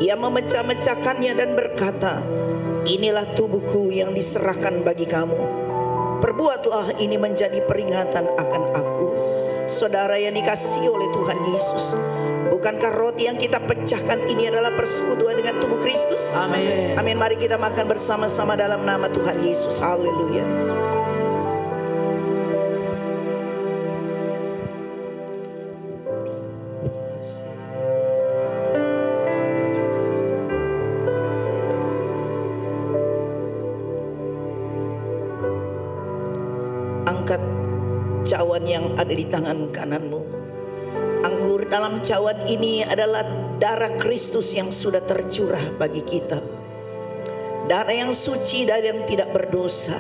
Ia memecah-mecahkannya dan berkata, inilah tubuhku yang diserahkan bagi kamu. Perbuatlah ini menjadi peringatan akan aku. Saudara yang dikasihi oleh Tuhan Yesus, bukankah roti yang kita pecahkan ini adalah persekutuan dengan tubuh Kristus? Amin. Amin. Mari kita makan bersama-sama dalam nama Tuhan Yesus. Haleluya. Angkat cawan yang ada di tangan kananmu. Anggur dalam cawan ini adalah darah Kristus yang sudah tercurah bagi kita. Darah yang suci dan yang tidak berdosa,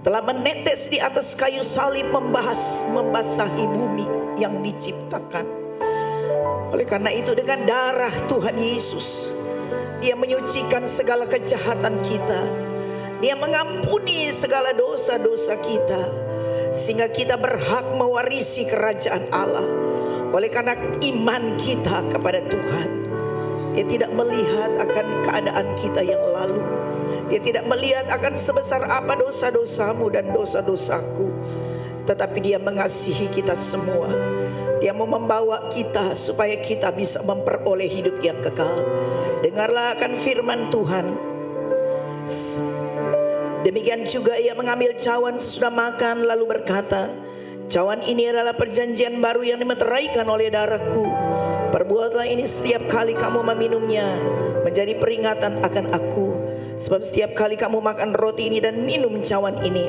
telah menetes di atas kayu salib, membasahi bumi yang diciptakan. Oleh karena itu, dengan darah Tuhan Yesus, Dia menyucikan segala kejahatan kita. Dia mengampuni segala dosa-dosa kita, sehingga kita berhak mewarisi kerajaan Allah. Oleh karena iman kita kepada Tuhan, Dia tidak melihat akan keadaan kita yang lalu. Dia tidak melihat akan sebesar apa dosa-dosamu dan dosa-dosaku, tetapi Dia mengasihi kita semua. Dia mau membawa kita supaya kita bisa memperoleh hidup yang kekal. Dengarlah akan firman Tuhan. Demikian juga Ia mengambil cawan sesudah makan lalu berkata, cawan ini adalah perjanjian baru yang dimeteraikan oleh darahku. Perbuatlah ini setiap kali kamu meminumnya menjadi peringatan akan aku. Sebab setiap kali kamu makan roti ini dan minum cawan ini,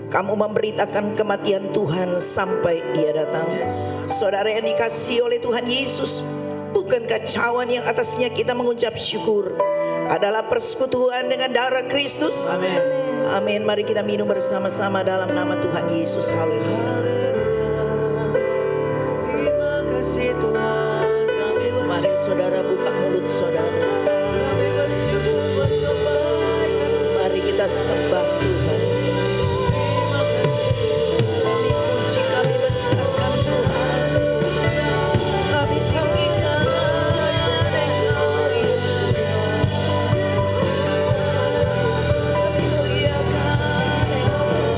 kamu memberitakan kematian Tuhan sampai Ia datang. Saudara yang dikasihi oleh Tuhan Yesus, bukankah cawan yang atasnya kita mengucap syukur adalah persekutuan dengan darah Kristus? Amin. Amin. Mari kita minum bersama-sama dalam nama Tuhan Yesus. Haleluya. Terima kasih Tuhan. Kami Mari saudara buka mulut saudara. bersyukur kebaikan. Mari kita sembah Tuhan. Kami puji, kami besarkan Tuhan. Kami tinggikan Engkau Yesus. Kami muliakan Engkau.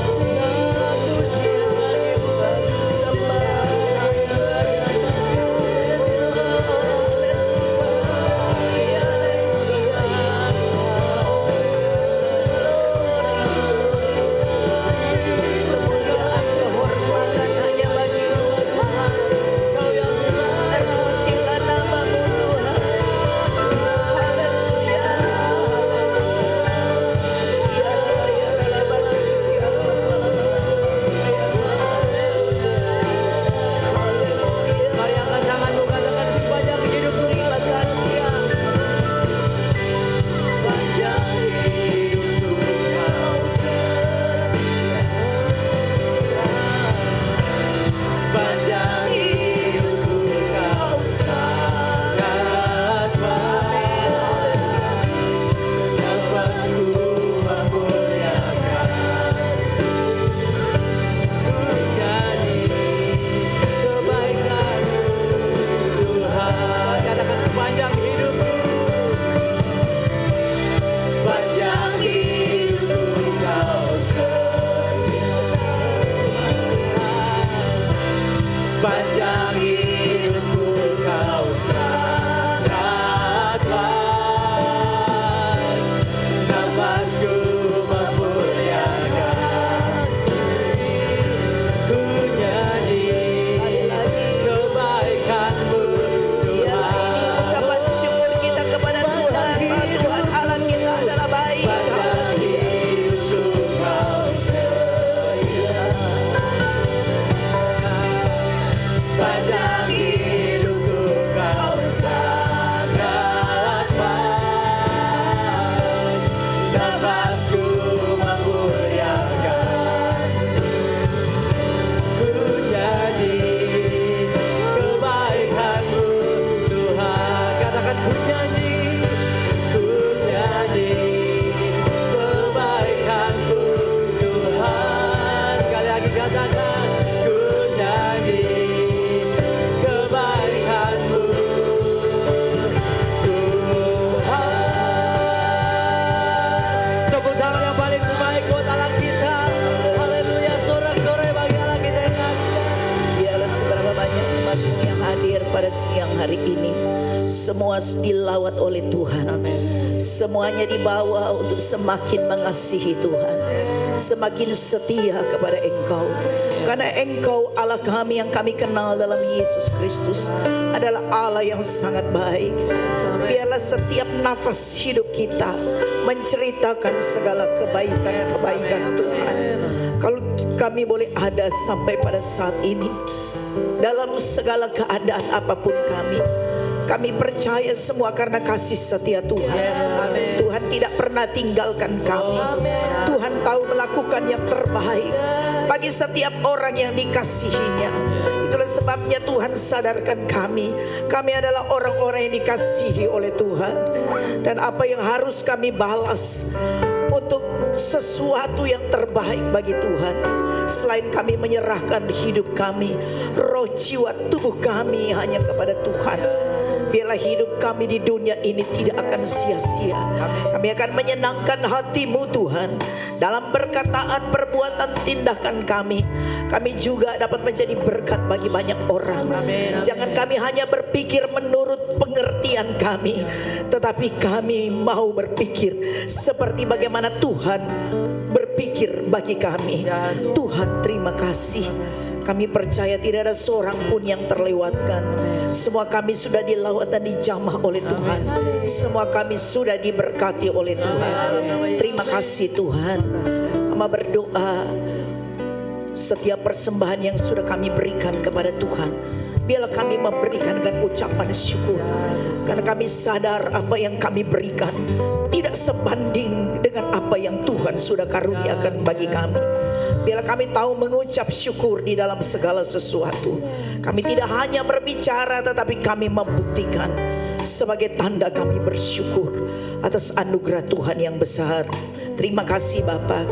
hari ini. Semua dilawat oleh Tuhan. Semuanya dibawa untuk semakin mengasihi Tuhan, semakin setia kepada Engkau. Karena Engkau Allah kami yang kami kenal dalam Yesus Kristus adalah Allah yang sangat baik. Biarlah setiap nafas hidup kita menceritakan segala kebaikan-kebaikan Tuhan. Kalau kami boleh ada sampai pada saat ini, dalam segala keadaan apapun kami percaya semua karena kasih setia Tuhan. Tuhan tidak pernah tinggalkan kami. Tuhan tahu melakukan yang terbaik bagi setiap orang yang dikasihinya. Itulah sebabnya Tuhan sadarkan kami adalah orang-orang yang dikasihi oleh Tuhan. Dan apa yang harus kami balas untuk sesuatu yang terbaik bagi Tuhan, selain kami menyerahkan hidup kami, roh, jiwa, tubuh kami hanya kepada Tuhan. Biarlah hidup kami di dunia ini tidak akan sia-sia. Kami akan menyenangkan hati-Mu Tuhan dalam perkataan, perbuatan, tindakan kami. Kami juga dapat menjadi berkat bagi banyak orang. Jangan kami hanya berpikir menurut pengertian kami, tetapi kami mau berpikir seperti bagaimana Tuhan berpikir bagi kami. Tuhan, terima kasih. Kami percaya tidak ada seorang pun yang terlewatkan. Semua kami sudah dilawat dan dijamah oleh Tuhan. Semua kami sudah diberkati oleh Tuhan. Terima kasih Tuhan. Hamba berdoa, setiap persembahan yang sudah kami berikan kepada Tuhan, biarlah kami memberikan dengan ucapan syukur. Karena kami sadar apa yang kami berikan tidak sebanding dengan apa yang Tuhan sudah karuniakan bagi kami. Biarlah kami tahu mengucap syukur di dalam segala sesuatu. Kami tidak hanya berbicara, tetapi kami membuktikan sebagai tanda kami bersyukur atas anugerah Tuhan yang besar. Terima kasih Bapa.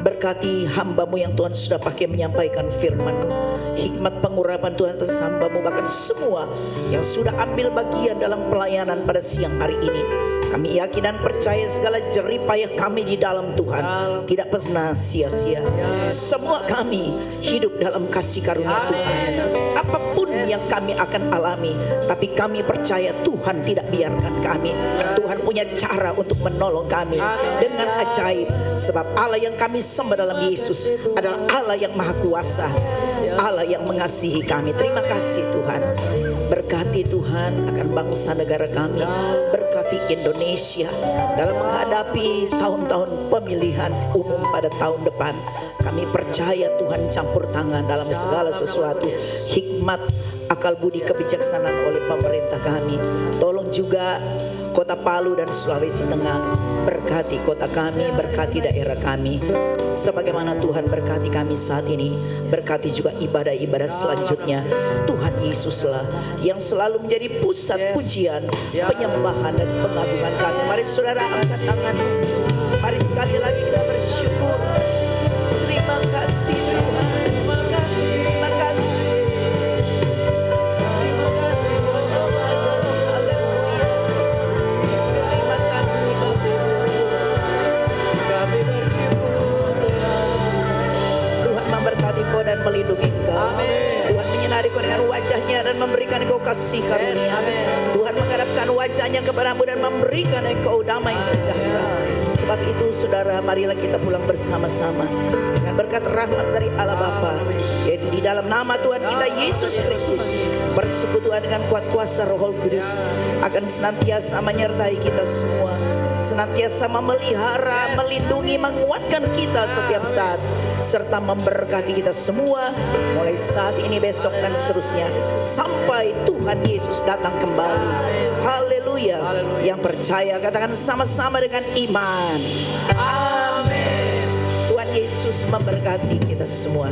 Berkati hamba-Mu yang Tuhan sudah pakai menyampaikan firman-Mu. Hikmat pengurapan Tuhan atas hamba-Mu, bahkan semua yang sudah ambil bagian dalam pelayanan pada siang hari ini. Kami yakin dan percaya segala jerih payah kami di dalam Tuhan tidak pernah sia-sia. Semua kami hidup dalam kasih karunia Tuhan. Apapun yang kami akan alami, tapi kami percaya Tuhan tidak biarkan kami. Tuhan punya cara untuk menolong kami dengan ajaib. Sebab Allah yang kami sembah dalam Yesus adalah Allah yang maha kuasa, Allah yang mengasihi kami. Terima kasih Tuhan. Berkati Tuhan akan bangsa negara kami. Berkati Indonesia dalam menghadapi tahun-tahun pemilihan umum pada tahun depan. Kami percaya Tuhan campur tangan dalam segala sesuatu. Hikmat, akal budi, kebijaksanaan oleh pemerintah kami. Tolong juga Kota Palu dan Sulawesi Tengah. Berkati kota kami, berkati daerah kami. Sebagaimana Tuhan berkati kami saat ini, berkati juga ibadah-ibadah selanjutnya. Tuhan Yesuslah yang selalu menjadi pusat pujian, penyembahan dan pengagungan kami. Mari saudara angkat tanganmu. Mari sekali lagi kita bersyukur. Terima kasih Tuhan. Terima kasih. Terima kasih. Memberkati kau dan melindungi kau. Tuhan menyinari kau dengan wajahnya dan memberikan kau kasih karunia. Tuhan menghadapkan wajahnya kepadamu dan memberikan engkau damai sejahtera. Sebab itu saudara, marilah kita pulang bersama-sama dengan berkat rahmat dari Allah Bapa, yaitu di dalam nama Tuhan kita Yesus Kristus, bersekutuan dengan kuat kuasa Roh Kudus akan senantiasa menyertai kita semua, senantiasa memelihara, melindungi, menguatkan kita setiap saat, serta memberkati kita semua mulai saat ini, besok dan seterusnya sampai Tuhan Yesus datang kembali. Haleluya. Yang percaya katakan sama-sama dengan iman. Amin. Tuhan Yesus memberkati kita semua.